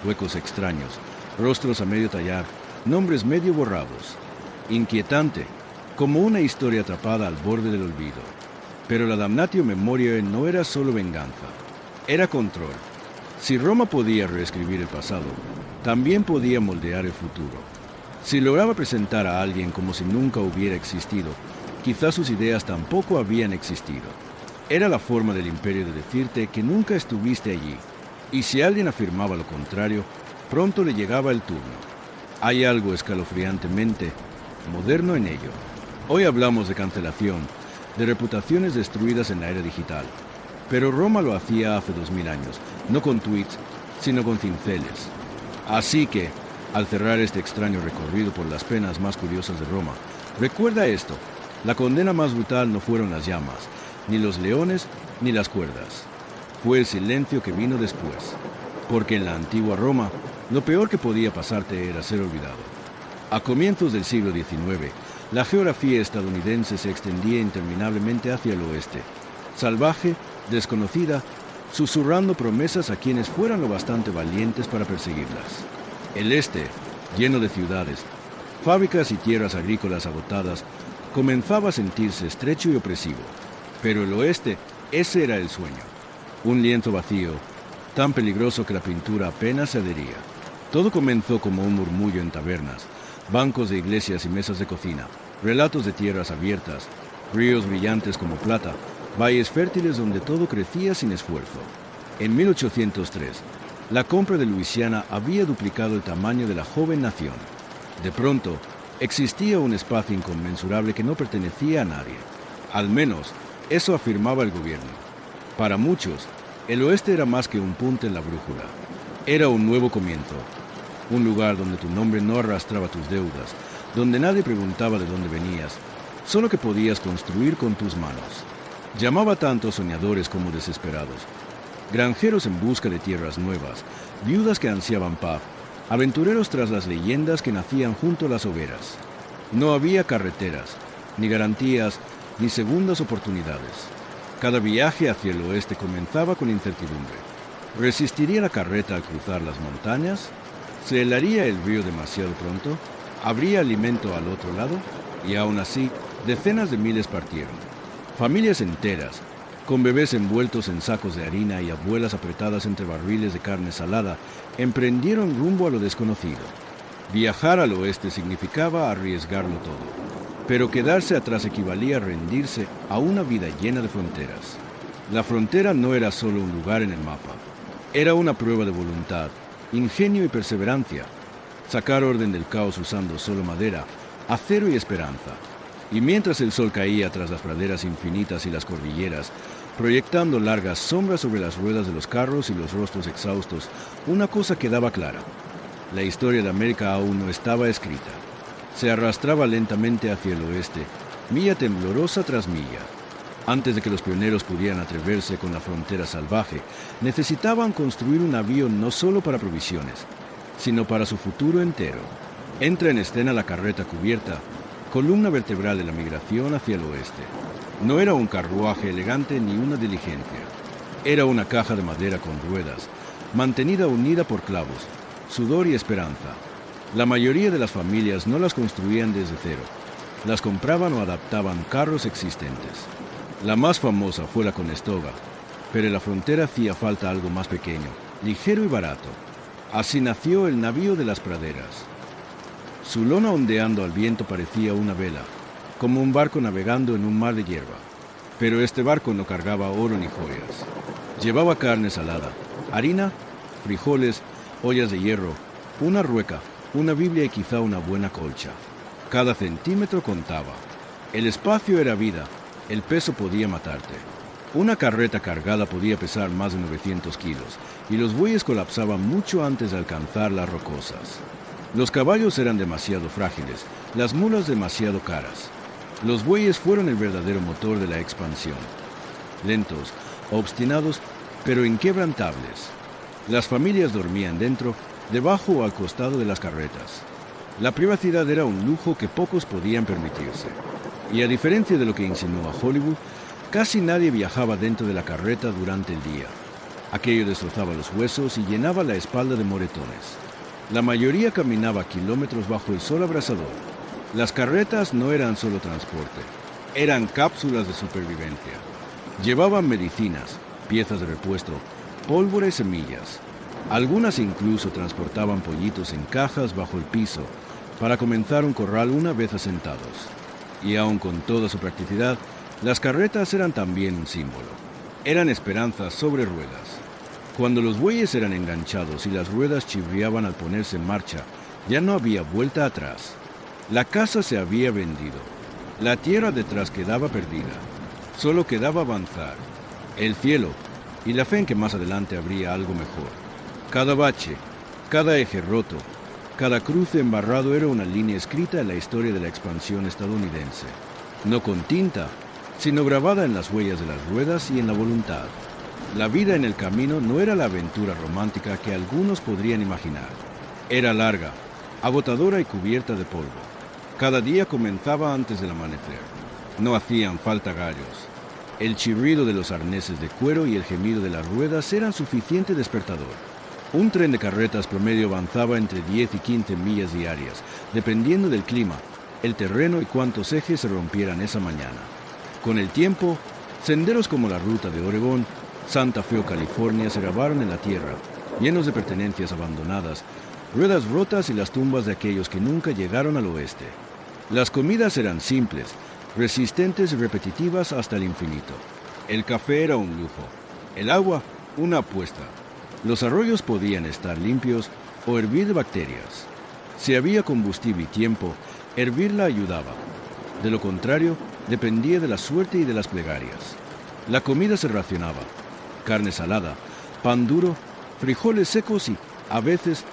Huecos extraños, rostros a medio tallar, nombres medio borrados. Inquietante, como una historia atrapada al borde del olvido. Pero la damnatio memoriae no era solo venganza, era control. Si Roma podía reescribir el pasado, también podía moldear el futuro. Si lograba presentar a alguien como si nunca hubiera existido, quizás sus ideas tampoco habían existido. Era la forma del imperio de decirte que nunca estuviste allí, y si alguien afirmaba lo contrario, pronto le llegaba el turno. Hay algo escalofriantemente moderno en ello. Hoy hablamos de cancelación, de reputaciones destruidas en la era digital, pero Roma lo hacía hace 2000 años, no con tweets, sino con cinceles. Así que, al cerrar este extraño recorrido por las penas más curiosas de Roma, recuerda esto: la condena más brutal no fueron las llamas, ni los leones, ni las cuerdas. Fue el silencio que vino después, porque en la antigua Roma, lo peor que podía pasarte era ser olvidado. A comienzos del siglo XIX, la geografía estadounidense se extendía interminablemente hacia el oeste, salvaje, desconocida, susurrando promesas a quienes fueran lo bastante valientes para perseguirlas. El este, lleno de ciudades, fábricas y tierras agrícolas agotadas, comenzaba a sentirse estrecho y opresivo. Pero el oeste, ese era el sueño. Un lienzo vacío, tan peligroso que la pintura apenas se adhería. Todo comenzó como un murmullo en tabernas, bancos de iglesias y mesas de cocina, relatos de tierras abiertas, ríos brillantes como plata, valles fértiles donde todo crecía sin esfuerzo. En 1803, la compra de Luisiana había duplicado el tamaño de la joven nación. De pronto, existía un espacio inconmensurable que no pertenecía a nadie. Al menos, eso afirmaba el gobierno. Para muchos, el oeste era más que un punto en la brújula. Era un nuevo comienzo. Un lugar donde tu nombre no arrastraba tus deudas, donde nadie preguntaba de dónde venías, solo que podías construir con tus manos. Llamaba tanto soñadores como desesperados, granjeros en busca de tierras nuevas, viudas que ansiaban paz, aventureros tras las leyendas que nacían junto a las hogueras. No había carreteras, ni garantías, ni segundas oportunidades. Cada viaje hacia el oeste comenzaba con incertidumbre. ¿Resistiría la carreta al cruzar las montañas? ¿Se helaría el río demasiado pronto? ¿Habría alimento al otro lado? Y aún así, decenas de miles partieron. Familias enteras, con bebés envueltos en sacos de harina y abuelas apretadas entre barriles de carne salada, emprendieron rumbo a lo desconocido. Viajar al oeste significaba arriesgarlo todo, pero quedarse atrás equivalía a rendirse a una vida llena de fronteras. La frontera no era solo un lugar en el mapa, era una prueba de voluntad, ingenio y perseverancia. Sacar orden del caos usando solo madera, acero y esperanza. Y mientras el sol caía tras las praderas infinitas y las cordilleras, proyectando largas sombras sobre las ruedas de los carros y los rostros exhaustos, una cosa quedaba clara: la historia de América aún no estaba escrita. Se arrastraba lentamente hacia el oeste, milla temblorosa tras milla. Antes de que los pioneros pudieran atreverse con la frontera salvaje, necesitaban construir un navío no solo para provisiones, sino para su futuro entero. Entra en escena la carreta cubierta, columna vertebral de la migración hacia el oeste. No era un carruaje elegante ni una diligencia. Era una caja de madera con ruedas, mantenida unida por clavos, sudor y esperanza. La mayoría de las familias no las construían desde cero. Las compraban o adaptaban carros existentes. La más famosa fue la Conestoga, pero en la frontera hacía falta algo más pequeño, ligero y barato. Así nació el navío de las praderas. Su lona ondeando al viento parecía una vela, como un barco navegando en un mar de hierba. Pero este barco no cargaba oro ni joyas. Llevaba carne salada, harina, frijoles, ollas de hierro, una rueca, una Biblia y quizá una buena colcha. Cada centímetro contaba. El espacio era vida, el peso podía matarte. Una carreta cargada podía pesar más de 900 kilos, y los bueyes colapsaban mucho antes de alcanzar las rocosas. Los caballos eran demasiado frágiles, las mulas demasiado caras. Los bueyes fueron el verdadero motor de la expansión. Lentos, obstinados, pero inquebrantables. Las familias dormían dentro, debajo o al costado de las carretas. La privacidad era un lujo que pocos podían permitirse. Y a diferencia de lo que insinúa Hollywood, casi nadie viajaba dentro de la carreta durante el día. Aquello destrozaba los huesos y llenaba la espalda de moretones. La mayoría caminaba kilómetros bajo el sol abrasador. Las carretas no eran solo transporte, eran cápsulas de supervivencia. Llevaban medicinas, piezas de repuesto, pólvora y semillas. Algunas incluso transportaban pollitos en cajas bajo el piso para comenzar un corral una vez asentados. Y aun con toda su practicidad, las carretas eran también un símbolo. Eran esperanzas sobre ruedas. Cuando los bueyes eran enganchados y las ruedas chirriaban al ponerse en marcha, ya no había vuelta atrás. La casa se había vendido. La tierra detrás quedaba perdida. Solo quedaba avanzar. El cielo y la fe en que más adelante habría algo mejor. Cada bache, cada eje roto, cada cruce embarrado era una línea escrita en la historia de la expansión estadounidense. No con tinta, sino grabada en las huellas de las ruedas y en la voluntad. La vida en el camino no era la aventura romántica que algunos podrían imaginar. Era larga, agotadora y cubierta de polvo. Cada día comenzaba antes del amanecer. No hacían falta gallos. El chirrido de los arneses de cuero y el gemido de las ruedas eran suficiente despertador. Un tren de carretas promedio avanzaba entre 10 y 15 millas diarias, dependiendo del clima, el terreno y cuántos ejes se rompieran esa mañana. Con el tiempo, senderos como la ruta de Oregón, Santa Fe o California se grabaron en la tierra, llenos de pertenencias abandonadas, ruedas rotas y las tumbas de aquellos que nunca llegaron al oeste. Las comidas eran simples, resistentes y repetitivas hasta el infinito. El café era un lujo, el agua una apuesta. Los arroyos podían estar limpios o hervir de bacterias. Si había combustible y tiempo, hervirla ayudaba. De lo contrario, dependía de la suerte y de las plegarias. La comida se racionaba. Carne salada, pan duro, frijoles secos y, a veces,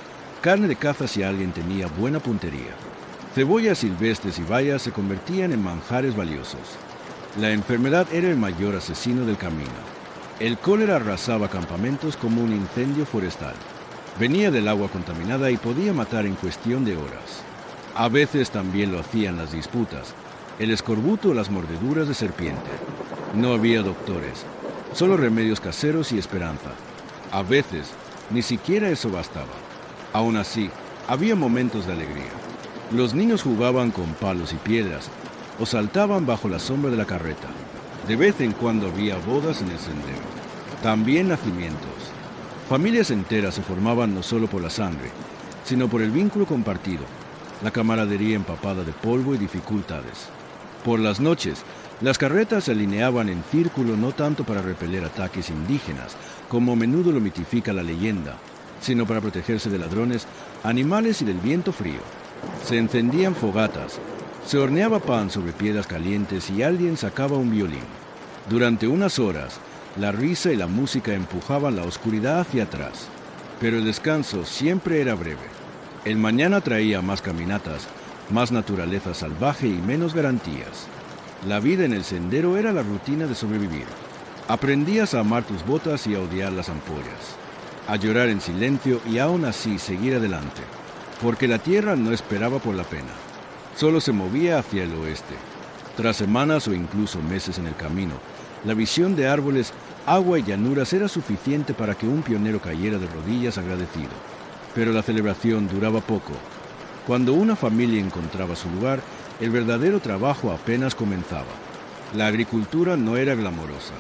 carne de caza si alguien tenía buena puntería. Cebollas silvestres y bayas se convertían en manjares valiosos. La enfermedad era el mayor asesino del camino. El cólera arrasaba campamentos como un incendio forestal. Venía del agua contaminada y podía matar en cuestión de horas. A veces también lo hacían las disputas, el escorbuto o las mordeduras de serpiente. No había doctores, solo remedios caseros y esperanza. A veces, ni siquiera eso bastaba. Aún así, había momentos de alegría. Los niños jugaban con palos y piedras o saltaban bajo la sombra de la carreta. De vez en cuando había bodas en el sendero. También nacimientos. Familias enteras se formaban no solo por la sangre, sino por el vínculo compartido, la camaradería empapada de polvo y dificultades. Por las noches, las carretas se alineaban en círculo no tanto para repeler ataques indígenas, como a menudo lo mitifica la leyenda, sino para protegerse de ladrones, animales y del viento frío. Se encendían fogatas, se horneaba pan sobre piedras calientes y alguien sacaba un violín. Durante unas horas, la risa y la música empujaban la oscuridad hacia atrás, pero el descanso siempre era breve. El mañana traía más caminatas, más naturaleza salvaje y menos garantías. La vida en el sendero era la rutina de sobrevivir. Aprendías a amar tus botas y a odiar las ampollas, a llorar en silencio y aún así seguir adelante, porque la tierra no esperaba por la pena, solo se movía hacia el oeste. Tras semanas o incluso meses en el camino, la visión de árboles, agua y llanuras era suficiente para que un pionero cayera de rodillas agradecido. Pero la celebración duraba poco. Cuando una familia encontraba su lugar, el verdadero trabajo apenas comenzaba. La agricultura no era glamorosa.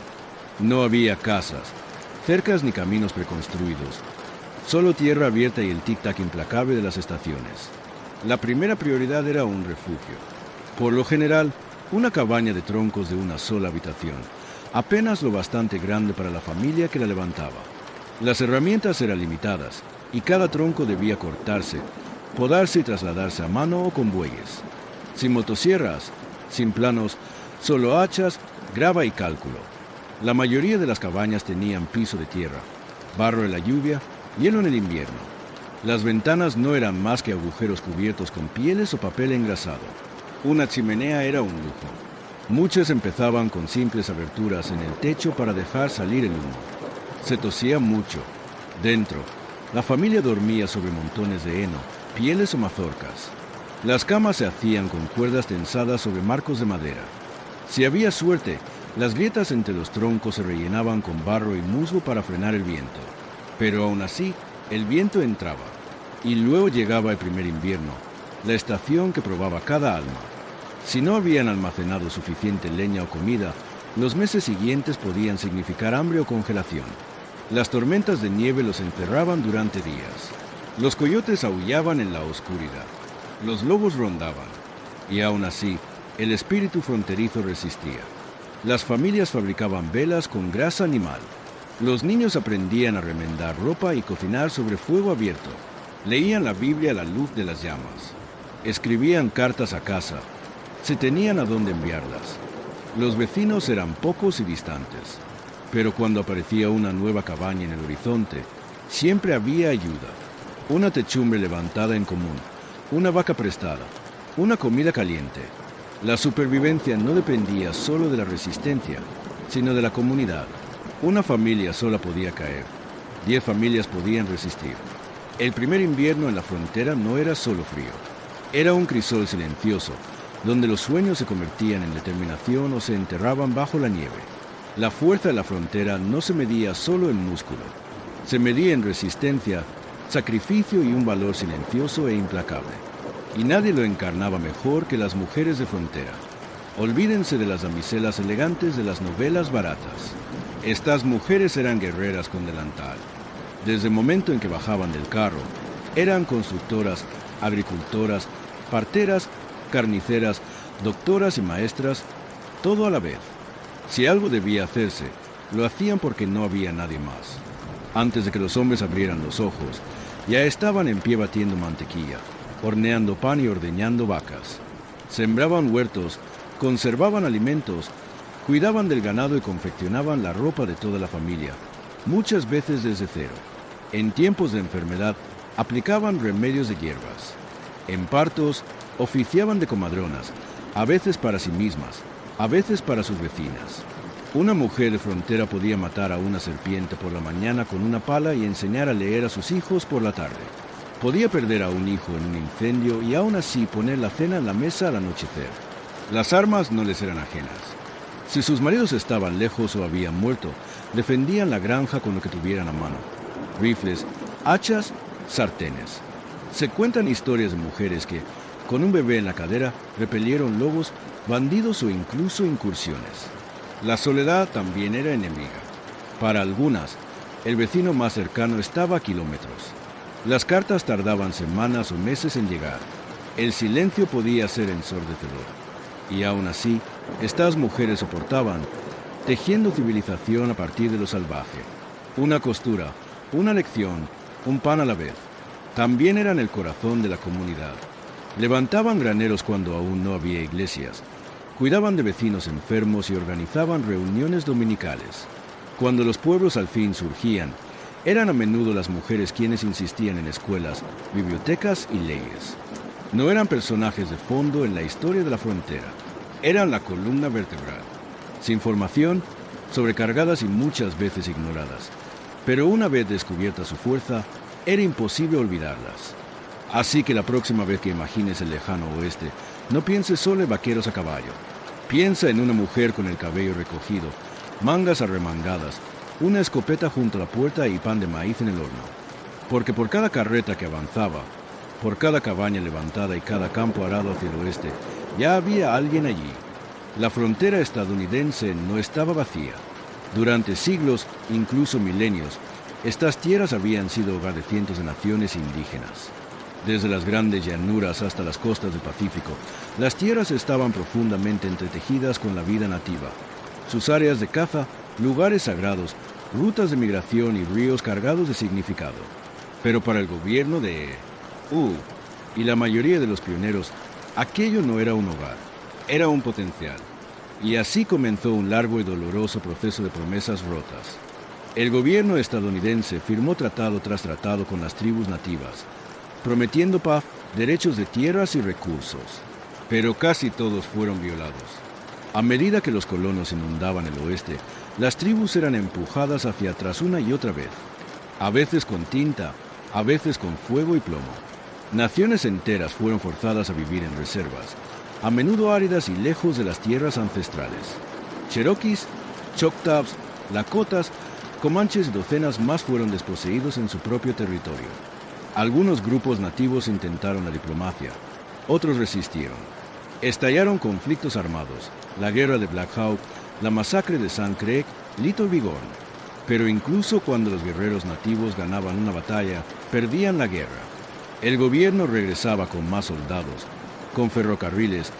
No había casas, cercas ni caminos preconstruidos, solo tierra abierta y el tic-tac implacable de las estaciones. La primera prioridad era un refugio. Por lo general, una cabaña de troncos de una sola habitación, apenas lo bastante grande para la familia que la levantaba. Las herramientas eran limitadas y cada tronco debía cortarse, podarse y trasladarse a mano o con bueyes. Sin motosierras, sin planos, solo hachas, grava y cálculo. La mayoría de las cabañas tenían piso de tierra, barro en la lluvia, hielo en el invierno. Las ventanas no eran más que agujeros cubiertos con pieles o papel engrasado. Una chimenea era un lujo. Muchas empezaban con simples aberturas en el techo para dejar salir el humo. Se tosía mucho. Dentro, la familia dormía sobre montones de heno, pieles o mazorcas. Las camas se hacían con cuerdas tensadas sobre marcos de madera. Si había suerte, las grietas entre los troncos se rellenaban con barro y musgo para frenar el viento. Pero aún así, el viento entraba. Y luego llegaba el primer invierno, la estación que probaba cada alma. Si no habían almacenado suficiente leña o comida, los meses siguientes podían significar hambre o congelación. Las tormentas de nieve los encerraban durante días. Los coyotes aullaban en la oscuridad. Los lobos rondaban. Y aún así, el espíritu fronterizo resistía. Las familias fabricaban velas con grasa animal. Los niños aprendían a remendar ropa y cocinar sobre fuego abierto. Leían la Biblia a la luz de las llamas. Escribían cartas a casa. Se tenían a dónde enviarlas. Los vecinos eran pocos y distantes. Pero cuando aparecía una nueva cabaña en el horizonte, siempre había ayuda. Una techumbre levantada en común, una vaca prestada, una comida caliente. La supervivencia no dependía solo de la resistencia, sino de la comunidad. Una familia sola podía caer. 10 familias podían resistir. El primer invierno en la frontera no era solo frío. Era un crisol silencioso, donde los sueños se convertían en determinación o se enterraban bajo la nieve. La fuerza de la frontera no se medía solo en músculo. Se medía en resistencia, sacrificio y un valor silencioso e implacable. Y nadie lo encarnaba mejor que las mujeres de frontera. Olvídense de las damiselas elegantes de las novelas baratas. Estas mujeres eran guerreras con delantal. Desde el momento en que bajaban del carro, eran constructoras, agricultoras, parteras, carniceras, doctoras y maestras, todo a la vez. Si algo debía hacerse, lo hacían porque no había nadie más. Antes de que los hombres abrieran los ojos, ya estaban en pie batiendo mantequilla, horneando pan y ordeñando vacas. Sembraban huertos, conservaban alimentos, cuidaban del ganado y confeccionaban la ropa de toda la familia, muchas veces desde cero. En tiempos de enfermedad, aplicaban remedios de hierbas. En partos, oficiaban de comadronas, a veces para sí mismas, a veces para sus vecinas. Una mujer de frontera podía matar a una serpiente por la mañana con una pala y enseñar a leer a sus hijos por la tarde. Podía perder a un hijo en un incendio y aún así poner la cena en la mesa al anochecer. Las armas no les eran ajenas. Si sus maridos estaban lejos o habían muerto, defendían la granja con lo que tuvieran a mano. Rifles, hachas, sartenes. Se cuentan historias de mujeres que, con un bebé en la cadera, repelieron lobos, bandidos o incluso incursiones. La soledad también era enemiga. Para algunas, el vecino más cercano estaba a kilómetros. Las cartas tardaban semanas o meses en llegar. El silencio podía ser ensordecedor. Y aún así, estas mujeres soportaban, tejiendo civilización a partir de lo salvaje. Una costura, una lección, un pan a la vez. También eran el corazón de la comunidad. Levantaban graneros cuando aún no había iglesias. Cuidaban de vecinos enfermos y organizaban reuniones dominicales. Cuando los pueblos al fin surgían, eran a menudo las mujeres quienes insistían en escuelas, bibliotecas y leyes. No eran personajes de fondo en la historia de la frontera. Eran la columna vertebral. Sin formación, sobrecargadas y muchas veces ignoradas. Pero una vez descubierta su fuerza, era imposible olvidarlas. Así que la próxima vez que imagines el lejano oeste, no pienses solo en vaqueros a caballo. Piensa en una mujer con el cabello recogido, mangas arremangadas, una escopeta junto a la puerta y pan de maíz en el horno. Porque por cada carreta que avanzaba, por cada cabaña levantada y cada campo arado hacia el oeste, ya había alguien allí. La frontera estadounidense no estaba vacía. Durante siglos, incluso milenios, estas tierras habían sido hogar de cientos de naciones indígenas. Desde las grandes llanuras hasta las costas del Pacífico, las tierras estaban profundamente entretejidas con la vida nativa. Sus áreas de caza, lugares sagrados, rutas de migración y ríos cargados de significado. Pero para el gobierno de y la mayoría de los pioneros, aquello no era un hogar, era un potencial. Y así comenzó un largo y doloroso proceso de promesas rotas. El gobierno estadounidense firmó tratado tras tratado con las tribus nativas, prometiendo paz, derechos de tierras y recursos. Pero casi todos fueron violados. A medida que los colonos inundaban el oeste, las tribus eran empujadas hacia atrás una y otra vez, a veces con tinta, a veces con fuego y plomo. Naciones enteras fueron forzadas a vivir en reservas, a menudo áridas y lejos de las tierras ancestrales. Cherokees, Choctaws, Lakotas, Comanches y docenas más fueron desposeídos en su propio territorio. Algunos grupos nativos intentaron la diplomacia, otros resistieron. Estallaron conflictos armados, la guerra de Black Hawk, la masacre de Sand Creek, Little Bighorn. Pero incluso cuando los guerreros nativos ganaban una batalla, perdían la guerra. El gobierno regresaba con más soldados, con ferrocarriles,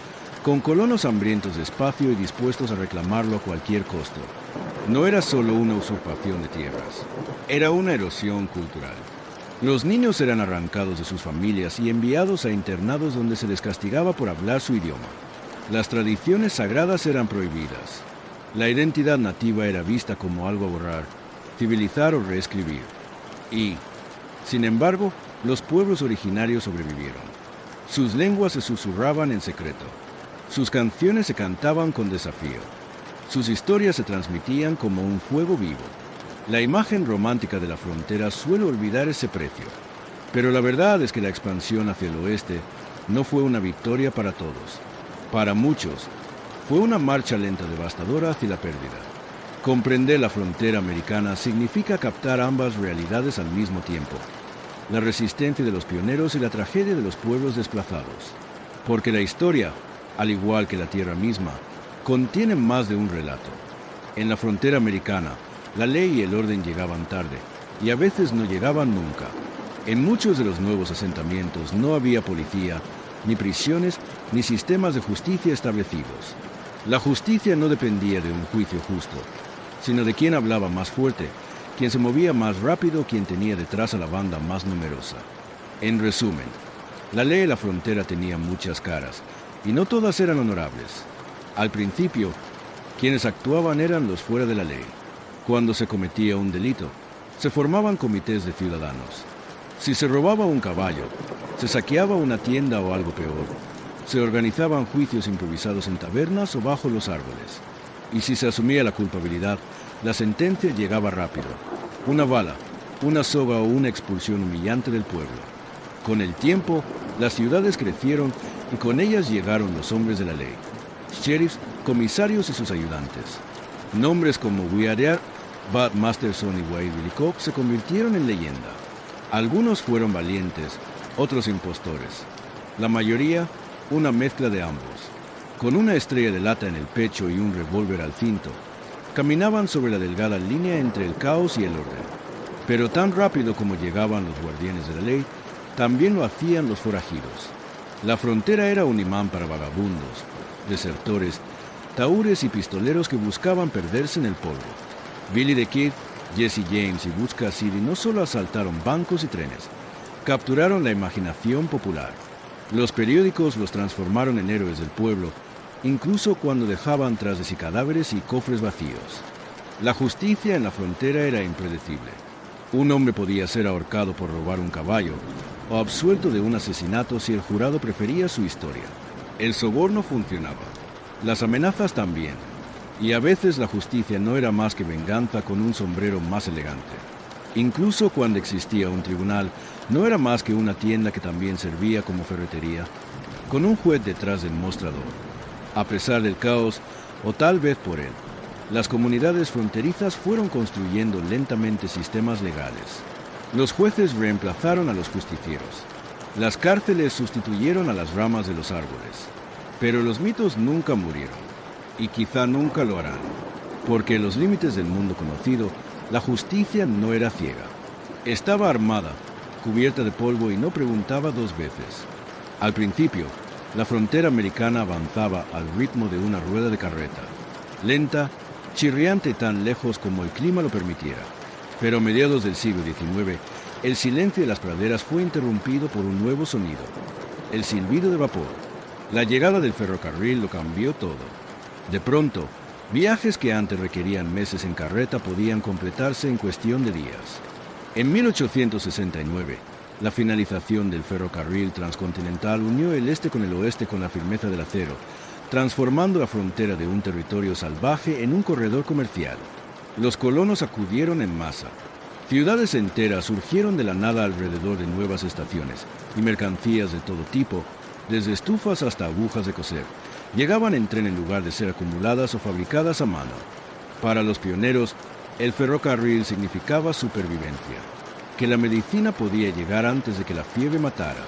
con colonos hambrientos de espacio y dispuestos a reclamarlo a cualquier costo. No era solo una usurpación de tierras, era una erosión cultural. Los niños eran arrancados de sus familias y enviados a internados donde se les castigaba por hablar su idioma. Las tradiciones sagradas eran prohibidas. La identidad nativa era vista como algo a borrar, civilizar o reescribir. Y, sin embargo, los pueblos originarios sobrevivieron. Sus lenguas se susurraban en secreto. Sus canciones se cantaban con desafío. Sus historias se transmitían como un fuego vivo. La imagen romántica de la frontera suele olvidar ese precio. Pero la verdad es que la expansión hacia el oeste no fue una victoria para todos. Para muchos, fue una marcha lenta devastadora hacia la pérdida. Comprender la frontera americana significa captar ambas realidades al mismo tiempo. La resistencia de los pioneros y la tragedia de los pueblos desplazados. Porque la historia, al igual que la tierra misma, contiene más de un relato. En la frontera americana, la ley y el orden llegaban tarde, y a veces no llegaban nunca. En muchos de los nuevos asentamientos no había policía, ni prisiones, ni sistemas de justicia establecidos. La justicia no dependía de un juicio justo, sino de quien hablaba más fuerte, quien se movía más rápido, quien tenía detrás a la banda más numerosa. En resumen, la ley de la frontera tenía muchas caras, y no todas eran honorables. Al principio, quienes actuaban eran los fuera de la ley. Cuando se cometía un delito, se formaban comités de ciudadanos. Si se robaba un caballo, se saqueaba una tienda o algo peor, se organizaban juicios improvisados en tabernas o bajo los árboles. Y si se asumía la culpabilidad, la sentencia llegaba rápido. Una bala, una soga o una expulsión humillante del pueblo. Con el tiempo, las ciudades crecieron y con ellas llegaron los hombres de la ley. Sheriffs, comisarios y sus ayudantes. Nombres como Weaver, Bud Masterson y Wade Wilcox se convirtieron en leyenda. Algunos fueron valientes, otros impostores. La mayoría, una mezcla de ambos. Con una estrella de lata en el pecho y un revólver al cinto, caminaban sobre la delgada línea entre el caos y el orden. Pero tan rápido como llegaban los guardianes de la ley, también lo hacían los forajidos. La frontera era un imán para vagabundos, desertores, tahúres y pistoleros que buscaban perderse en el polvo. Billy the Kid, Jesse James y Butch Cassidy no solo asaltaron bancos y trenes, capturaron la imaginación popular. Los periódicos los transformaron en héroes del pueblo, incluso cuando dejaban tras de sí cadáveres y cofres vacíos. La justicia en la frontera era impredecible. Un hombre podía ser ahorcado por robar un caballo o absuelto de un asesinato si el jurado prefería su historia. El soborno funcionaba. Las amenazas también. Y a veces la justicia no era más que venganza con un sombrero más elegante. Incluso cuando existía un tribunal, no era más que una tienda que también servía como ferretería, con un juez detrás del mostrador. A pesar del caos, o tal vez por él, las comunidades fronterizas fueron construyendo lentamente sistemas legales. Los jueces reemplazaron a los justicieros. Las cárceles sustituyeron a las ramas de los árboles. Pero los mitos nunca murieron, y quizá nunca lo harán. porque en los límites del mundo conocido, la justicia no era ciega. Estaba armada, cubierta de polvo y no preguntaba dos veces. Al principio, la frontera americana avanzaba al ritmo de una rueda de carreta, lenta, chirriante tan lejos como el clima lo permitiera. Pero a mediados del siglo XIX, el silencio de las praderas fue interrumpido por un nuevo sonido, el silbido de vapor. La llegada del ferrocarril lo cambió todo. De pronto, viajes que antes requerían meses en carreta podían completarse en cuestión de días. En 1869, la finalización del ferrocarril transcontinental unió el este con el oeste con la firmeza del acero, transformando la frontera de un territorio salvaje en un corredor comercial. Los colonos acudieron en masa. Ciudades enteras surgieron de la nada alrededor de nuevas estaciones, y mercancías de todo tipo, desde estufas hasta agujas de coser, llegaban en tren en lugar de ser acumuladas o fabricadas a mano. Para los pioneros, el ferrocarril significaba supervivencia, que la medicina podía llegar antes de que la fiebre matara,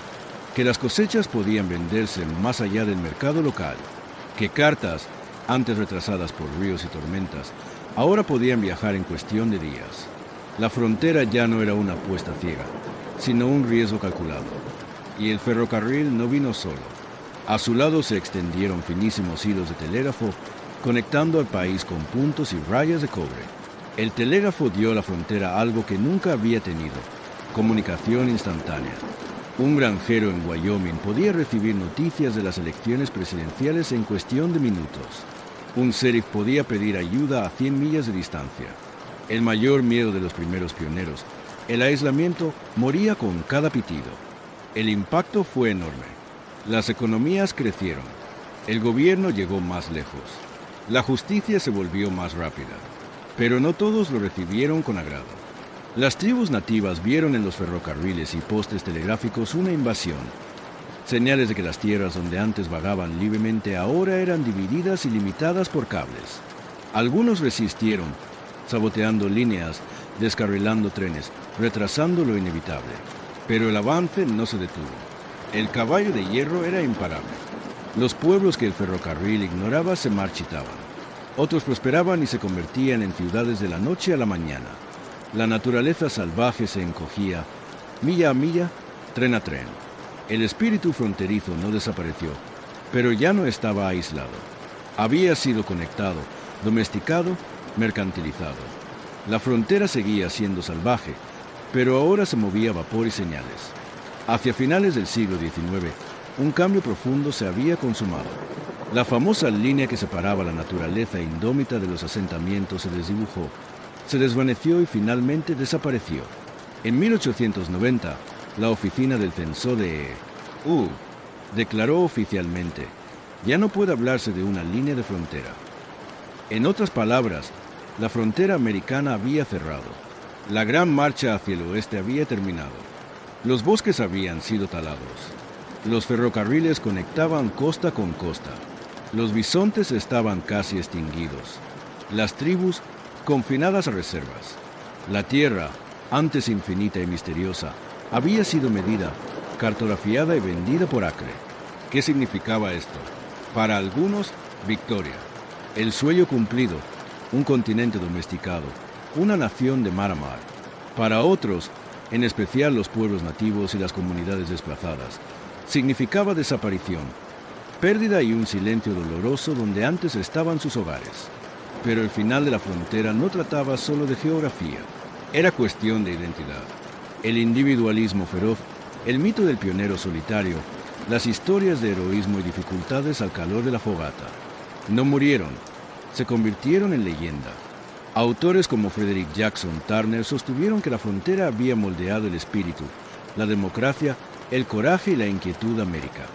que las cosechas podían venderse más allá del mercado local, que cartas, antes retrasadas por ríos y tormentas, ahora podían viajar en cuestión de días. La frontera ya no era una apuesta ciega, sino un riesgo calculado. Y el ferrocarril no vino solo. A su lado se extendieron finísimos hilos de telégrafo, conectando al país con puntos y rayas de cobre. El telégrafo dio a la frontera algo que nunca había tenido: comunicación instantánea. Un granjero en Wyoming podía recibir noticias de las elecciones presidenciales en cuestión de minutos. Un sheriff podía pedir ayuda a 100 millas de distancia. El mayor miedo de los primeros pioneros, el aislamiento, moría con cada pitido. El impacto fue enorme. Las economías crecieron. El gobierno llegó más lejos. La justicia se volvió más rápida. Pero no todos lo recibieron con agrado. Las tribus nativas vieron en los ferrocarriles y postes telegráficos una invasión. Señales de que las tierras donde antes vagaban libremente ahora eran divididas y limitadas por cables. Algunos resistieron, saboteando líneas, descarrilando trenes, retrasando lo inevitable. Pero el avance no se detuvo. El caballo de hierro era imparable. Los pueblos que el ferrocarril ignoraba se marchitaban. Otros prosperaban y se convertían en ciudades de la noche a la mañana. La naturaleza salvaje se encogía, milla a milla, tren a tren. El espíritu fronterizo no desapareció, pero ya no estaba aislado. Había sido conectado, domesticado, mercantilizado. La frontera seguía siendo salvaje, pero ahora se movía a vapor y señales. Hacia finales del siglo XIX, un cambio profundo se había consumado. La famosa línea que separaba la naturaleza indómita de los asentamientos se desdibujó, se desvaneció y finalmente desapareció. En 1890, la oficina del censor de declaró oficialmente: ya no puede hablarse de una línea de frontera. En otras palabras, la frontera americana había cerrado. La gran marcha hacia el oeste había terminado. Los bosques habían sido talados. Los ferrocarriles conectaban costa con costa. Los bisontes estaban casi extinguidos. Las tribus confinadas a reservas. La tierra, antes infinita y misteriosa, había sido medida, cartografiada y vendida por acre. ¿Qué significaba esto? Para algunos, victoria. El sueño cumplido, un continente domesticado, una nación de mar a mar. Para otros, en especial los pueblos nativos y las comunidades desplazadas, significaba desaparición, pérdida y un silencio doloroso donde antes estaban sus hogares. Pero el final de la frontera no trataba solo de geografía, era cuestión de identidad. El individualismo feroz, el mito del pionero solitario, las historias de heroísmo y dificultades al calor de la fogata. No murieron, se convirtieron en leyenda. Autores como Frederick Jackson Turner sostuvieron que la frontera había moldeado el espíritu, la democracia, el coraje y la inquietud de América.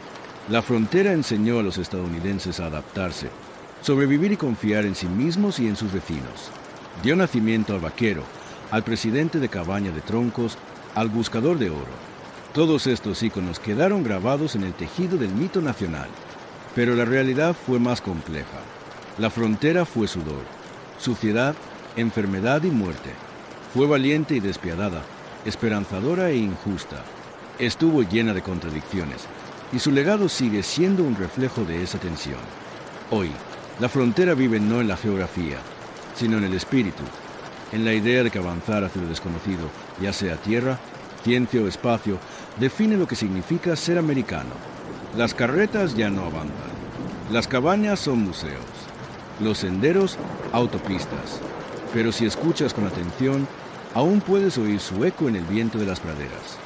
La frontera enseñó a los estadounidenses a adaptarse, sobrevivir y confiar en sí mismos y en sus vecinos. Dio nacimiento al vaquero, al presidente de cabaña de troncos, al buscador de oro. Todos estos íconos quedaron grabados en el tejido del mito nacional. Pero la realidad fue más compleja. La frontera fue sudor, suciedad, enfermedad y muerte. Fue valiente y despiadada, esperanzadora e injusta. Estuvo llena de contradicciones, y su legado sigue siendo un reflejo de esa tensión. Hoy, la frontera vive no en la geografía, sino en el espíritu, en la idea de que avanzar hacia lo desconocido, ya sea tierra, ciencia o espacio, define lo que significa ser americano. Las carretas ya no avanzan. Las cabañas son museos. Los senderos, autopistas. Pero si escuchas con atención, aún puedes oír su eco en el viento de las praderas.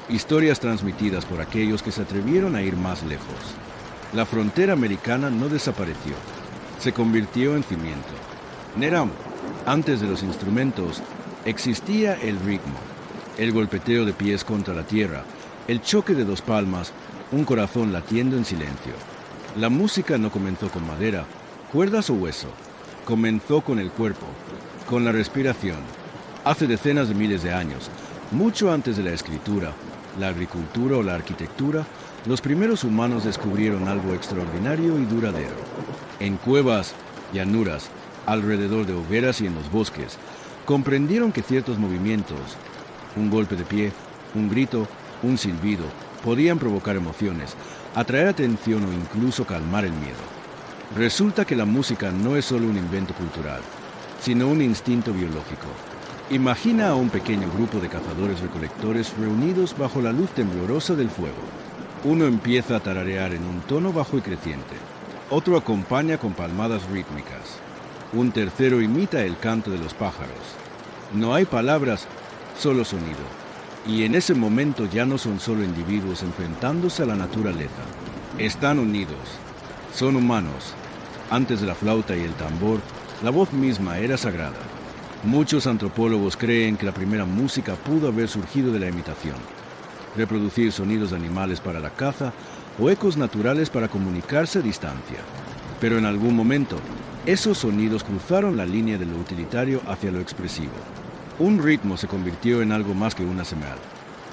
Historias transmitidas por aquellos que se atrevieron a ir más lejos. La frontera americana no desapareció. Se convirtió en cimiento. Neram, antes de los instrumentos, existía el ritmo. El golpeteo de pies contra la tierra, el choque de dos palmas, un corazón latiendo en silencio. La música no comenzó con madera, cuerdas o hueso. Comenzó con el cuerpo, con la respiración. Hace decenas de miles de años, mucho antes de la escritura, la agricultura o la arquitectura, los primeros humanos descubrieron algo extraordinario y duradero. En cuevas, llanuras, alrededor de hogueras y en los bosques, comprendieron que ciertos movimientos, un golpe de pie, un grito, un silbido, podían provocar emociones, atraer atención o incluso calmar el miedo. Resulta que la música no es solo un invento cultural, sino un instinto biológico. Imagina a un pequeño grupo de cazadores-recolectores reunidos bajo la luz temblorosa del fuego. Uno empieza a tararear en un tono bajo y creciente. Otro acompaña con palmadas rítmicas. Un tercero imita el canto de los pájaros. No hay palabras, solo sonido. Y en ese momento ya no son solo individuos enfrentándose a la naturaleza. Están unidos. Son humanos. Antes de la flauta y el tambor, la voz misma era sagrada. Muchos antropólogos creen que la primera música pudo haber surgido de la imitación. Reproducir sonidos de animales para la caza o ecos naturales para comunicarse a distancia. Pero en algún momento, esos sonidos cruzaron la línea de lo utilitario hacia lo expresivo. Un ritmo se convirtió en algo más que una señal,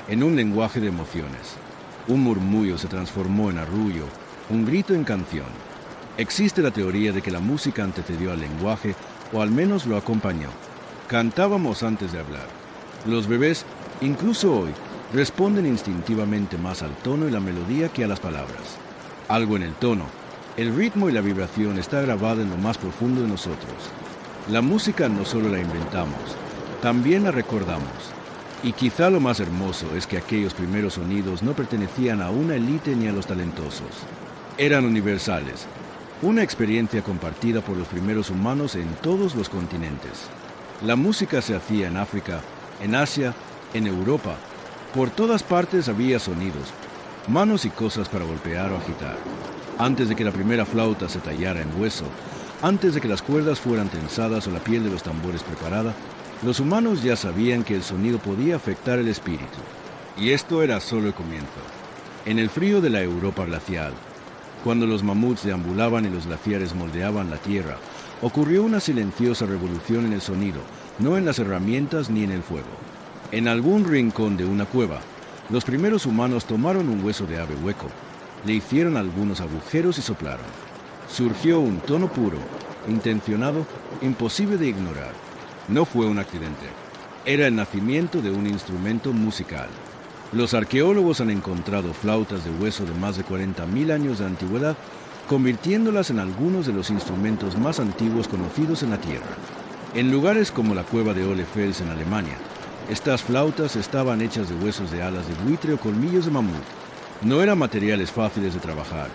en un lenguaje de emociones. Un murmullo se transformó en arrullo, un grito en canción. Existe la teoría de que la música antecedió al lenguaje, o al menos lo acompañó. Cantábamos antes de hablar. Los bebés, incluso hoy, responden instintivamente más al tono y la melodía que a las palabras. Algo en el tono, el ritmo y la vibración está grabado en lo más profundo de nosotros. La música no solo la inventamos, también la recordamos. Y quizá lo más hermoso es que aquellos primeros sonidos no pertenecían a una élite ni a los talentosos. Eran universales, una experiencia compartida por los primeros humanos en todos los continentes. La música se hacía en África, en Asia, en Europa. Por todas partes había sonidos, manos y cosas para golpear o agitar. Antes de que la primera flauta se tallara en hueso, antes de que las cuerdas fueran tensadas o la piel de los tambores preparada, los humanos ya sabían que el sonido podía afectar el espíritu. Y esto era solo el comienzo. En el frío de la Europa glacial, cuando los mamuts deambulaban y los glaciares moldeaban la tierra, ocurrió una silenciosa revolución en el sonido, no en las herramientas ni en el fuego. En algún rincón de una cueva, los primeros humanos tomaron un hueso de ave hueco, le hicieron algunos agujeros y soplaron. Surgió un tono puro, intencionado, imposible de ignorar. No fue un accidente. Era el nacimiento de un instrumento musical. Los arqueólogos han encontrado flautas de hueso de más de 40.000 años de antigüedad, convirtiéndolas en algunos de los instrumentos más antiguos conocidos en la Tierra. En lugares como la cueva de Ohlefels en Alemania, estas flautas estaban hechas de huesos de alas de buitre o colmillos de mamut. No eran materiales fáciles de trabajar,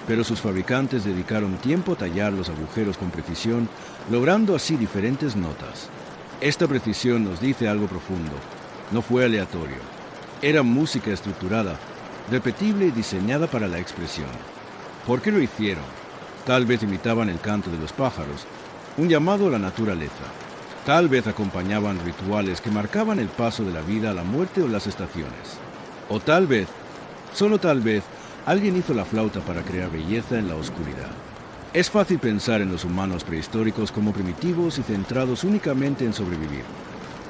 pero sus fabricantes dedicaron tiempo a tallar los agujeros con precisión, logrando así diferentes notas. Esta precisión nos dice algo profundo. No fue aleatorio. Era música estructurada, repetible y diseñada para la expresión. ¿Por qué lo hicieron? Tal vez imitaban el canto de los pájaros, un llamado a la naturaleza. Tal vez acompañaban rituales que marcaban el paso de la vida a la muerte o las estaciones. O tal vez, solo tal vez, alguien hizo la flauta para crear belleza en la oscuridad. Es fácil pensar en los humanos prehistóricos como primitivos y centrados únicamente en sobrevivir.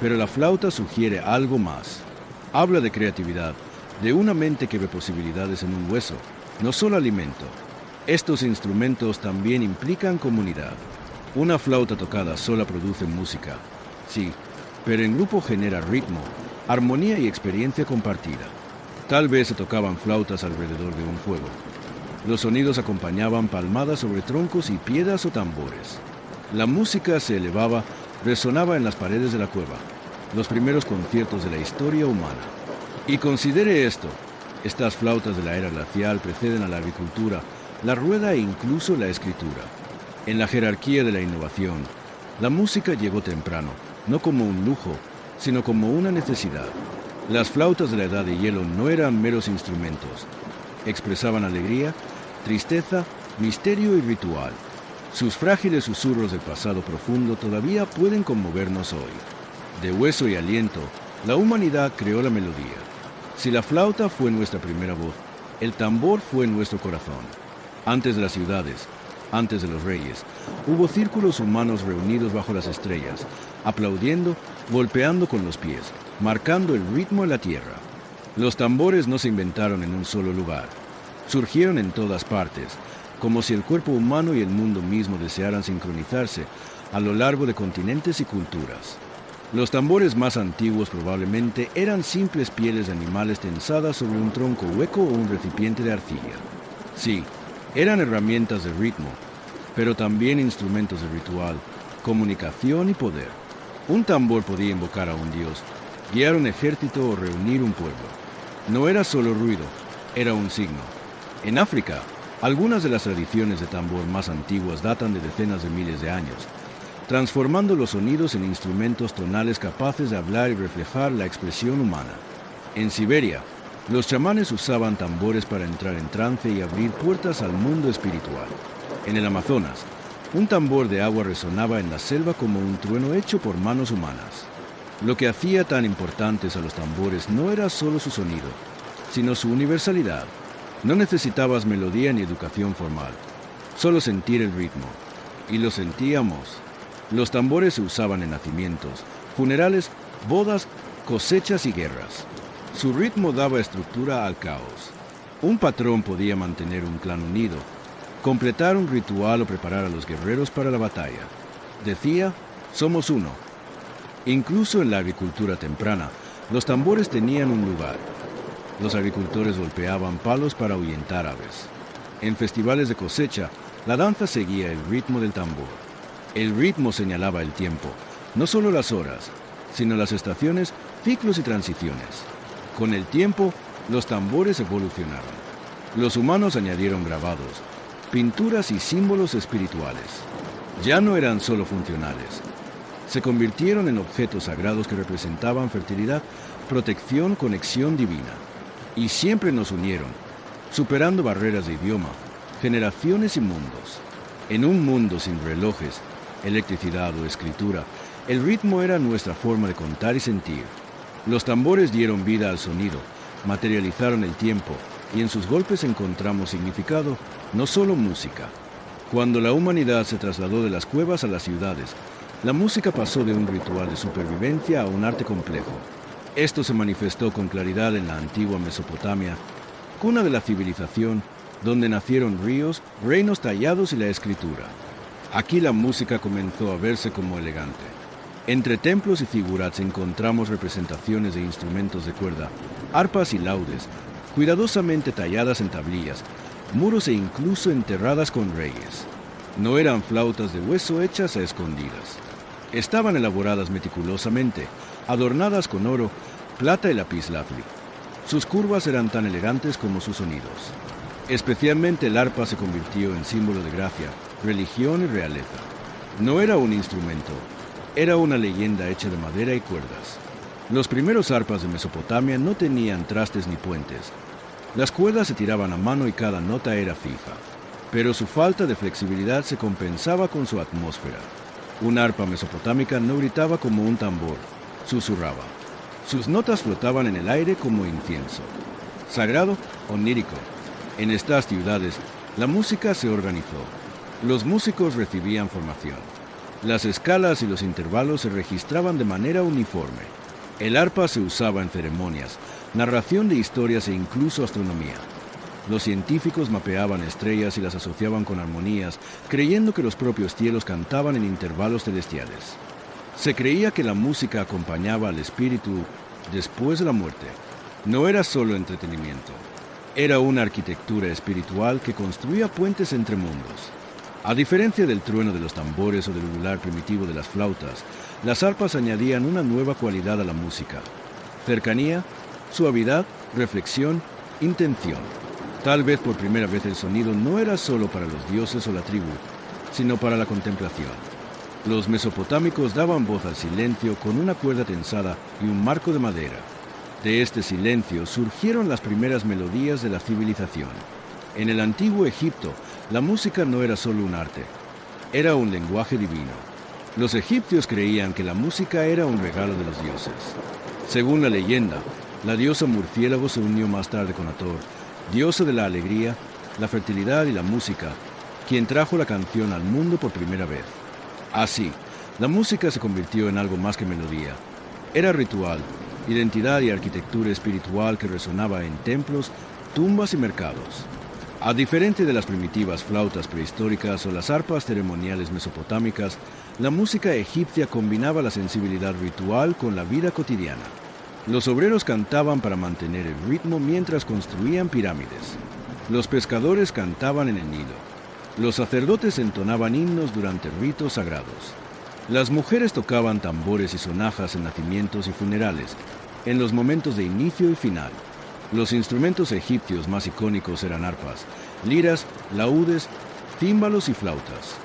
Pero la flauta sugiere algo más. Habla de creatividad, de una mente que ve posibilidades en un hueso, no solo alimento. Estos instrumentos también implican comunidad. Una flauta tocada sola produce música, sí, pero en grupo genera ritmo, armonía y experiencia compartida. Tal vez se tocaban flautas alrededor de un fuego. Los sonidos acompañaban palmadas sobre troncos y piedras o tambores. La música se elevaba, resonaba en las paredes de la cueva, los primeros conciertos de la historia humana. Y considere esto, estas flautas de la era glacial preceden a la agricultura, la rueda e incluso la escritura. En la jerarquía de la innovación, la música llegó temprano, no como un lujo, sino como una necesidad. Las flautas de la edad de hielo no eran meros instrumentos. Expresaban alegría, tristeza, misterio y ritual. Sus frágiles susurros del pasado profundo todavía pueden conmovernos hoy. De hueso y aliento, la humanidad creó la melodía. Si la flauta fue nuestra primera voz, el tambor fue nuestro corazón. Antes de las ciudades, antes de los reyes, hubo círculos humanos reunidos bajo las estrellas, aplaudiendo, golpeando con los pies, marcando el ritmo en la tierra. Los tambores no se inventaron en un solo lugar. Surgieron en todas partes, como si el cuerpo humano y el mundo mismo desearan sincronizarse a lo largo de continentes y culturas. Los tambores más antiguos probablemente eran simples pieles de animales tensadas sobre un tronco hueco o un recipiente de arcilla. Sí, eran herramientas de ritmo, pero también instrumentos de ritual, comunicación y poder. Un tambor podía invocar a un dios, guiar un ejército o reunir un pueblo. No era solo ruido, era un signo. En África, algunas de las tradiciones de tambor más antiguas datan de decenas de miles de años, transformando los sonidos en instrumentos tonales capaces de hablar y reflejar la expresión humana. En Siberia, los chamanes usaban tambores para entrar en trance y abrir puertas al mundo espiritual. En el Amazonas, un tambor de agua resonaba en la selva como un trueno hecho por manos humanas. Lo que hacía tan importantes a los tambores no era solo su sonido, sino su universalidad. No necesitabas melodía ni educación formal, solo sentir el ritmo. Y lo sentíamos. Los tambores se usaban en nacimientos, funerales, bodas, cosechas y guerras. Su ritmo daba estructura al caos. Un patrón podía mantener un clan unido, completar un ritual o preparar a los guerreros para la batalla. Decía, somos uno. Incluso en la agricultura temprana, los tambores tenían un lugar. Los agricultores golpeaban palos para ahuyentar aves. En festivales de cosecha, la danza seguía el ritmo del tambor. El ritmo señalaba el tiempo, no solo las horas, sino las estaciones, ciclos y transiciones. Con el tiempo, los tambores evolucionaron. Los humanos añadieron grabados, pinturas y símbolos espirituales. Ya no eran solo funcionales. Se convirtieron en objetos sagrados que representaban fertilidad, protección, conexión divina. Y siempre nos unieron, superando barreras de idioma, generaciones y mundos. En un mundo sin relojes, electricidad o escritura, el ritmo era nuestra forma de contar y sentir. Los tambores dieron vida al sonido, materializaron el tiempo, y en sus golpes encontramos significado, no solo música. Cuando la humanidad se trasladó de las cuevas a las ciudades, la música pasó de un ritual de supervivencia a un arte complejo. Esto se manifestó con claridad en la antigua Mesopotamia, cuna de la civilización, donde nacieron ríos, reinos tallados y la escritura. Aquí la música comenzó a verse como elegante. Entre templos y figurats encontramos representaciones de instrumentos de cuerda, arpas y laudes, cuidadosamente talladas en tablillas, muros e incluso enterradas con reyes. No eran flautas de hueso hechas a escondidas. Estaban elaboradas meticulosamente, adornadas con oro, plata y lapislázuli. Sus curvas eran tan elegantes como sus sonidos. Especialmente el arpa se convirtió en símbolo de gracia, religión y realeza. No era un instrumento, era una leyenda hecha de madera y cuerdas. Los primeros arpas de Mesopotamia no tenían trastes ni puentes. Las cuerdas se tiraban a mano y cada nota era fija. Pero su falta de flexibilidad se compensaba con su atmósfera. Un arpa mesopotámica no gritaba como un tambor, susurraba. Sus notas flotaban en el aire como incienso. Sagrado, onírico. En estas ciudades, la música se organizó. Los músicos recibían formación. Las escalas y los intervalos se registraban de manera uniforme. El arpa se usaba en ceremonias, narración de historias e incluso astronomía. Los científicos mapeaban estrellas y las asociaban con armonías, creyendo que los propios cielos cantaban en intervalos celestiales. Se creía que la música acompañaba al espíritu después de la muerte. No era solo entretenimiento. Era una arquitectura espiritual que construía puentes entre mundos. A diferencia del trueno de los tambores o del ulular primitivo de las flautas, las arpas añadían una nueva cualidad a la música: cercanía, suavidad, reflexión, intención. Tal vez por primera vez el sonido no era solo para los dioses o la tribu, sino para la contemplación. Los mesopotámicos daban voz al silencio con una cuerda tensada y un marco de madera. De este silencio surgieron las primeras melodías de la civilización. En el antiguo Egipto, la música no era solo un arte, era un lenguaje divino. Los egipcios creían que la música era un regalo de los dioses. Según la leyenda, la diosa murciélago se unió más tarde con Hathor, diosa de la alegría, la fertilidad y la música, quien trajo la canción al mundo por primera vez. Así, la música se convirtió en algo más que melodía. Era ritual, identidad y arquitectura espiritual que resonaba en templos, tumbas y mercados. A diferencia de las primitivas flautas prehistóricas o las arpas ceremoniales mesopotámicas, la música egipcia combinaba la sensibilidad ritual con la vida cotidiana. Los obreros cantaban para mantener el ritmo mientras construían pirámides. Los pescadores cantaban en el Nilo. Los sacerdotes entonaban himnos durante ritos sagrados. Las mujeres tocaban tambores y sonajas en nacimientos y funerales, en los momentos de inicio y final. Los instrumentos egipcios más icónicos eran arpas, liras, laúdes, címbalos y flautas.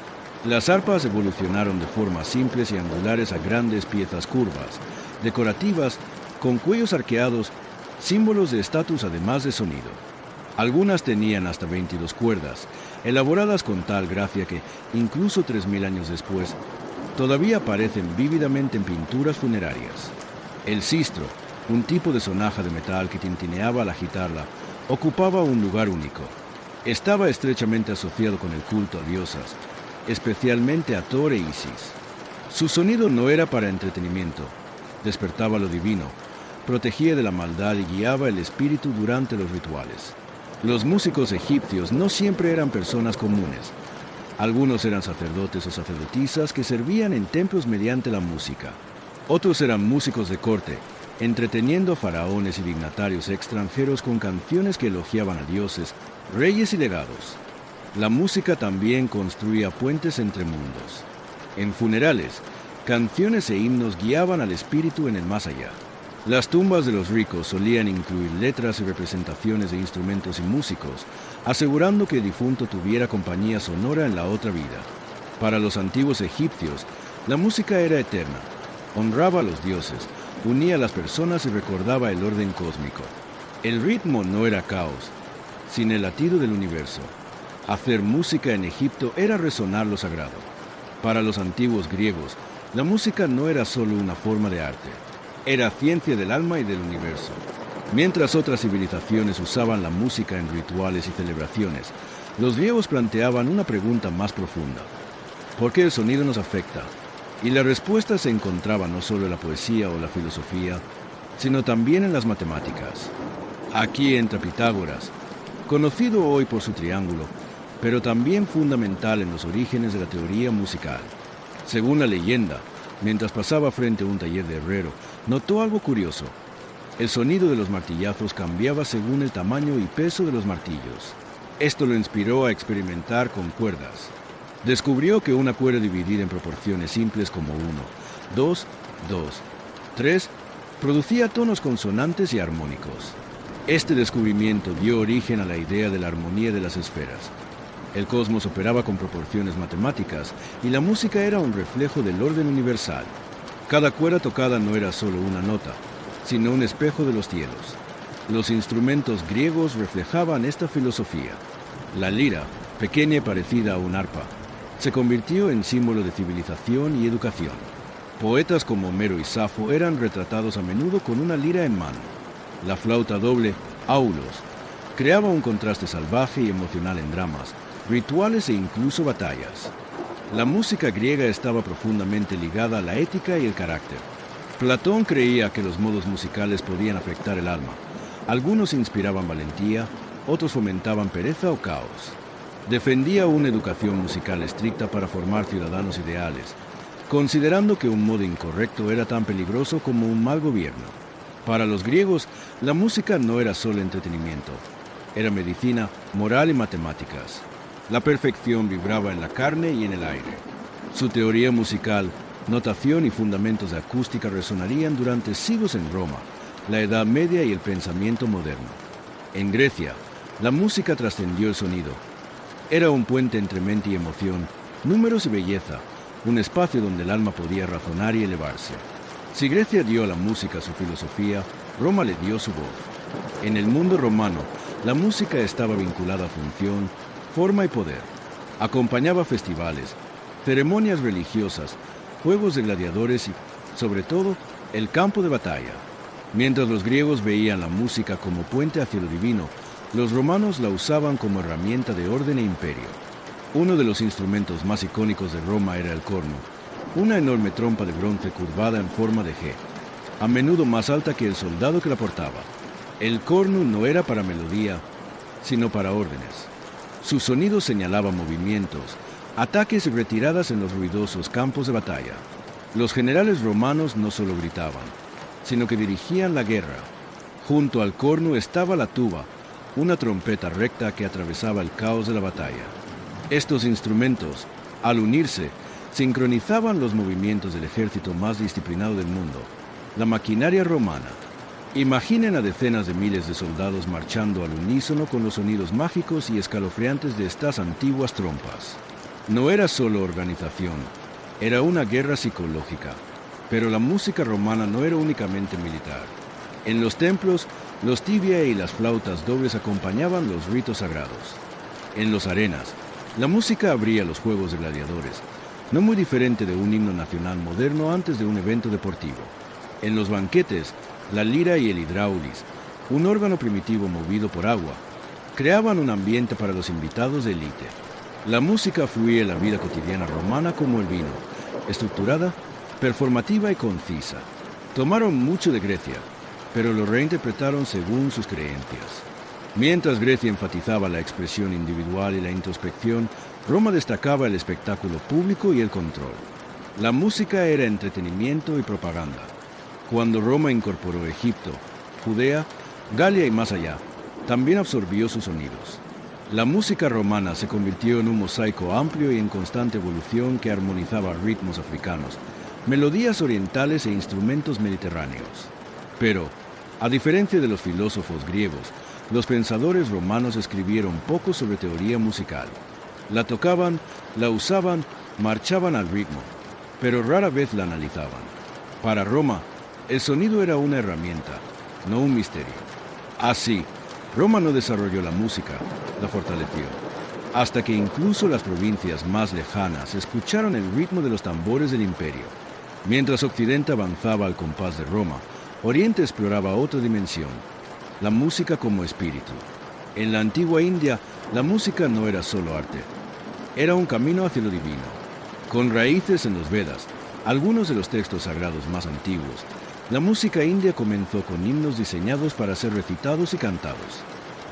Las arpas evolucionaron de formas simples y angulares a grandes piezas curvas, decorativas, con cuellos arqueados, símbolos de estatus además de sonido. Algunas tenían hasta 22 cuerdas, elaboradas con tal gracia que, incluso 3000 años después, todavía aparecen vívidamente en pinturas funerarias. El sistro, un tipo de sonaja de metal que tintineaba al agitarla, ocupaba un lugar único. Estaba estrechamente asociado con el culto a diosas, especialmente a Thor e Isis. Su sonido no era para entretenimiento, despertaba lo divino, protegía de la maldad y guiaba el espíritu durante los rituales. Los músicos egipcios no siempre eran personas comunes. Algunos eran sacerdotes o sacerdotisas que servían en templos mediante la música. Otros eran músicos de corte, entreteniendo a faraones y dignatarios extranjeros con canciones que elogiaban a dioses, reyes y legados. La música también construía puentes entre mundos. En funerales, canciones e himnos guiaban al espíritu en el más allá. Las tumbas de los ricos solían incluir letras y representaciones de instrumentos y músicos, asegurando que el difunto tuviera compañía sonora en la otra vida. Para los antiguos egipcios, la música era eterna. Honraba a los dioses, unía a las personas y recordaba el orden cósmico. El ritmo no era caos, sino el latido del universo. Hacer música en Egipto era resonar lo sagrado. Para los antiguos griegos, la música no era solo una forma de arte, era ciencia del alma y del universo. Mientras otras civilizaciones usaban la música en rituales y celebraciones, los griegos planteaban una pregunta más profunda: ¿por qué el sonido nos afecta? Y la respuesta se encontraba no solo en la poesía o la filosofía, sino también en las matemáticas. Aquí entra Pitágoras, conocido hoy por su triángulo, pero también fundamental en los orígenes de la teoría musical. Según la leyenda, mientras pasaba frente a un taller de herrero, notó algo curioso. El sonido de los martillazos cambiaba según el tamaño y peso de los martillos. Esto lo inspiró a experimentar con cuerdas. Descubrió que una cuerda dividida en proporciones simples como 1, 2, 2, 3, producía tonos consonantes y armónicos. Este descubrimiento dio origen a la idea de la armonía de las esferas. El cosmos operaba con proporciones matemáticas y la música era un reflejo del orden universal. Cada cuerda tocada no era solo una nota, sino un espejo de los cielos. Los instrumentos griegos reflejaban esta filosofía. La lira, pequeña y parecida a un arpa, se convirtió en símbolo de civilización y educación. Poetas como Homero y Safo eran retratados a menudo con una lira en mano. La flauta doble, aulos, creaba un contraste salvaje y emocional en dramas, rituales e incluso batallas. La música griega estaba profundamente ligada a la ética y el carácter. Platón creía que los modos musicales podían afectar el alma. Algunos inspiraban valentía, otros fomentaban pereza o caos. Defendía una educación musical estricta para formar ciudadanos ideales, considerando que un modo incorrecto era tan peligroso como un mal gobierno. Para los griegos, la música no era solo entretenimiento, era medicina, moral y matemáticas. La perfección vibraba en la carne y en el aire. Su teoría musical, notación y fundamentos de acústica resonarían durante siglos en Roma, la Edad Media y el pensamiento moderno. En Grecia, la música trascendió el sonido. Era un puente entre mente y emoción, números y belleza, un espacio donde el alma podía razonar y elevarse. Si Grecia dio a la música su filosofía, Roma le dio su voz. En el mundo romano, la música estaba vinculada a función, forma y poder. Acompañaba festivales, ceremonias religiosas, juegos de gladiadores y, sobre todo, el campo de batalla. Mientras los griegos veían la música como puente hacia lo divino, los romanos la usaban como herramienta de orden e imperio. Uno de los instrumentos más icónicos de Roma era el corno, una enorme trompa de bronce curvada en forma de G, a menudo más alta que el soldado que la portaba. El corno no era para melodía, sino para órdenes. Su sonido señalaba movimientos, ataques y retiradas en los ruidosos campos de batalla. Los generales romanos no solo gritaban, sino que dirigían la guerra. Junto al corno estaba la tuba, una trompeta recta que atravesaba el caos de la batalla. Estos instrumentos, al unirse, sincronizaban los movimientos del ejército más disciplinado del mundo, la maquinaria romana. Imaginen a decenas de miles de soldados marchando al unísono con los sonidos mágicos y escalofriantes de estas antiguas trompas. No era solo organización, era una guerra psicológica. Pero la música romana no era únicamente militar. En los templos, los tibia y las flautas dobles acompañaban los ritos sagrados. En las arenas, la música abría los juegos de gladiadores, no muy diferente de un himno nacional moderno antes de un evento deportivo. En los banquetes, la lira y el hidráulis, un órgano primitivo movido por agua, creaban un ambiente para los invitados de élite. La música fluía en la vida cotidiana romana como el vino, estructurada, performativa y concisa. Tomaron mucho de Grecia, pero lo reinterpretaron según sus creencias. Mientras Grecia enfatizaba la expresión individual y la introspección, Roma destacaba el espectáculo público y el control. La música era entretenimiento y propaganda. Cuando Roma incorporó Egipto, Judea, Galia y más allá, también absorbió sus sonidos. La música romana se convirtió en un mosaico amplio y en constante evolución que armonizaba ritmos africanos, melodías orientales e instrumentos mediterráneos. Pero, a diferencia de los filósofos griegos, los pensadores romanos escribieron poco sobre teoría musical. La tocaban, la usaban, marchaban al ritmo, pero rara vez la analizaban. Para Roma, el sonido era una herramienta, no un misterio. Así, Roma no desarrolló la música, la fortaleció, hasta que incluso las provincias más lejanas escucharon el ritmo de los tambores del imperio. Mientras Occidente avanzaba al compás de Roma, Oriente exploraba otra dimensión, la música como espíritu. En la antigua India, la música no era solo arte, era un camino hacia lo divino. Con raíces en los Vedas, algunos de los textos sagrados más antiguos, la música india comenzó con himnos diseñados para ser recitados y cantados.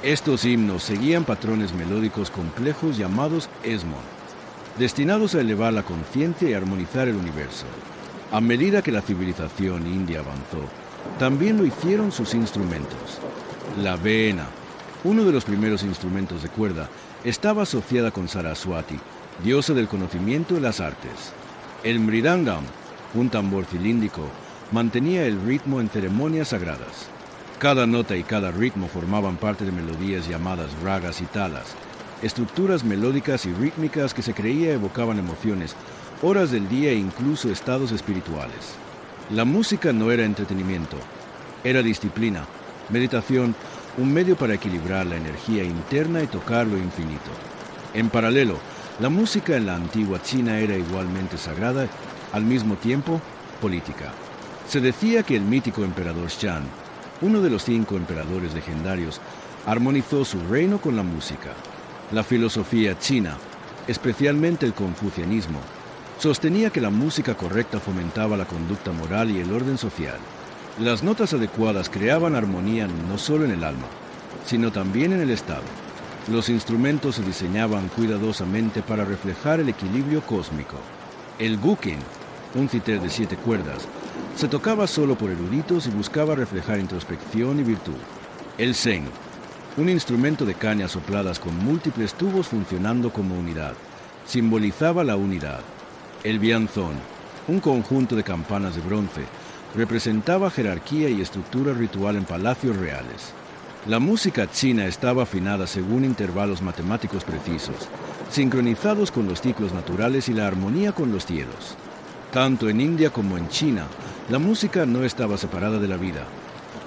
Estos himnos seguían patrones melódicos complejos llamados esmon, destinados a elevar la conciencia y armonizar el universo. A medida que la civilización india avanzó, también lo hicieron sus instrumentos. La veena, uno de los primeros instrumentos de cuerda, estaba asociada con Saraswati, diosa del conocimiento y las artes. El mridangam, un tambor cilíndrico, mantenía el ritmo en ceremonias sagradas. Cada nota y cada ritmo formaban parte de melodías llamadas ragas y talas, estructuras melódicas y rítmicas que se creía evocaban emociones, horas del día e incluso estados espirituales. La música no era entretenimiento, era disciplina, meditación, un medio para equilibrar la energía interna y tocar lo infinito. En paralelo, la música en la antigua China era igualmente sagrada, al mismo tiempo, política. Se decía que el mítico emperador Shan, uno de los 5 emperadores legendarios, armonizó su reino con la música. La filosofía china, especialmente el confucianismo, sostenía que la música correcta fomentaba la conducta moral y el orden social. Las notas adecuadas creaban armonía no solo en el alma, sino también en el estado. Los instrumentos se diseñaban cuidadosamente para reflejar el equilibrio cósmico. El guqin, un citer de 7 cuerdas, se tocaba solo por eruditos y buscaba reflejar introspección y virtud. El zeng, un instrumento de cañas sopladas con múltiples tubos funcionando como unidad. Simbolizaba la unidad. El bianzón, un conjunto de campanas de bronce, representaba jerarquía y estructura ritual en palacios reales. La música china estaba afinada según intervalos matemáticos precisos, sincronizados con los ciclos naturales y la armonía con los cielos. Tanto en India como en China, la música no estaba separada de la vida.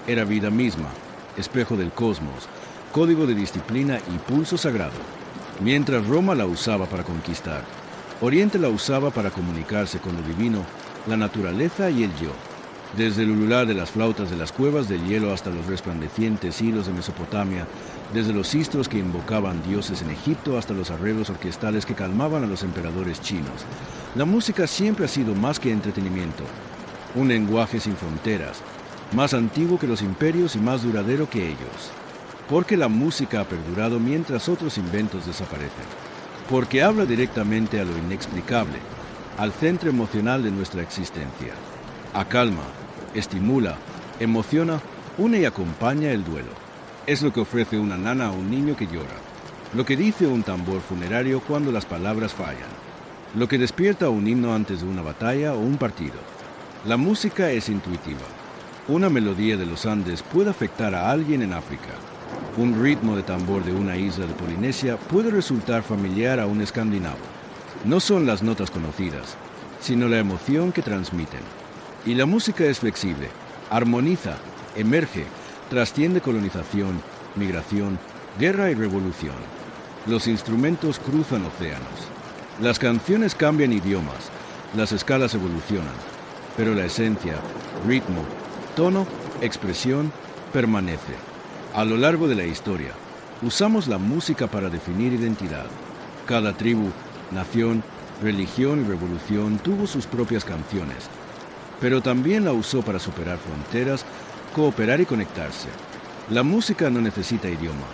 Era vida misma, espejo del cosmos, código de disciplina y pulso sagrado. Mientras Roma la usaba para conquistar, Oriente la usaba para comunicarse con lo divino, la naturaleza y el yo. Desde el ulular de las flautas de las cuevas del hielo hasta los resplandecientes hilos de Mesopotamia, desde los sistros que invocaban dioses en Egipto hasta los arreglos orquestales que calmaban a los emperadores chinos, la música siempre ha sido más que entretenimiento, un lenguaje sin fronteras, más antiguo que los imperios y más duradero que ellos. Porque la música ha perdurado mientras otros inventos desaparecen. Porque habla directamente a lo inexplicable, al centro emocional de nuestra existencia. Acalma, estimula, emociona, une y acompaña el duelo. Es lo que ofrece una nana a un niño que llora. Lo que dice un tambor funerario cuando las palabras fallan. Lo que despierta un himno antes de una batalla o un partido. La música es intuitiva. Una melodía de los Andes puede afectar a alguien en África. Un ritmo de tambor de una isla de Polinesia puede resultar familiar a un escandinavo. No son las notas conocidas, sino la emoción que transmiten. Y la música es flexible, armoniza, emerge, trasciende colonización, migración, guerra y revolución. Los instrumentos cruzan océanos. Las canciones cambian idiomas, las escalas evolucionan, pero la esencia, ritmo, tono, expresión, permanece. A lo largo de la historia, usamos la música para definir identidad. Cada tribu, nación, religión y revolución tuvo sus propias canciones, pero también la usó para superar fronteras, cooperar y conectarse. La música no necesita idioma,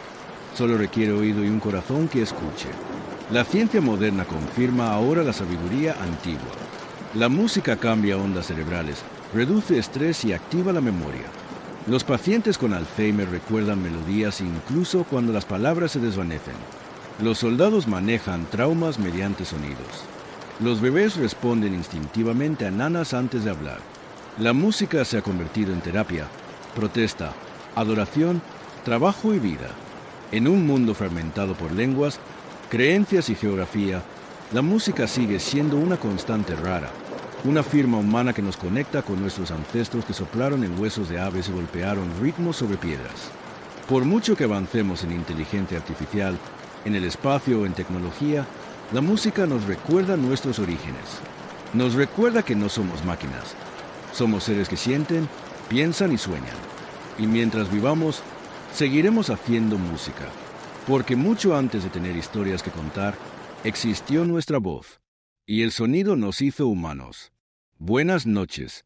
solo requiere oído y un corazón que escuche. La ciencia moderna confirma ahora la sabiduría antigua. La música cambia ondas cerebrales, reduce estrés y activa la memoria. Los pacientes con Alzheimer recuerdan melodías incluso cuando las palabras se desvanecen. Los soldados manejan traumas mediante sonidos. Los bebés responden instintivamente a nanas antes de hablar. La música se ha convertido en terapia, protesta, adoración, trabajo y vida. En un mundo fragmentado por lenguas, creencias y geografía, la música sigue siendo una constante rara, una firma humana que nos conecta con nuestros ancestros que soplaron en huesos de aves y golpearon ritmos sobre piedras. Por mucho que avancemos en inteligencia artificial, en el espacio o en tecnología, la música nos recuerda nuestros orígenes. Nos recuerda que no somos máquinas. Somos seres que sienten, piensan y sueñan. Y mientras vivamos, seguiremos haciendo música. Porque mucho antes de tener historias que contar, existió nuestra voz. Y el sonido nos hizo humanos. Buenas noches.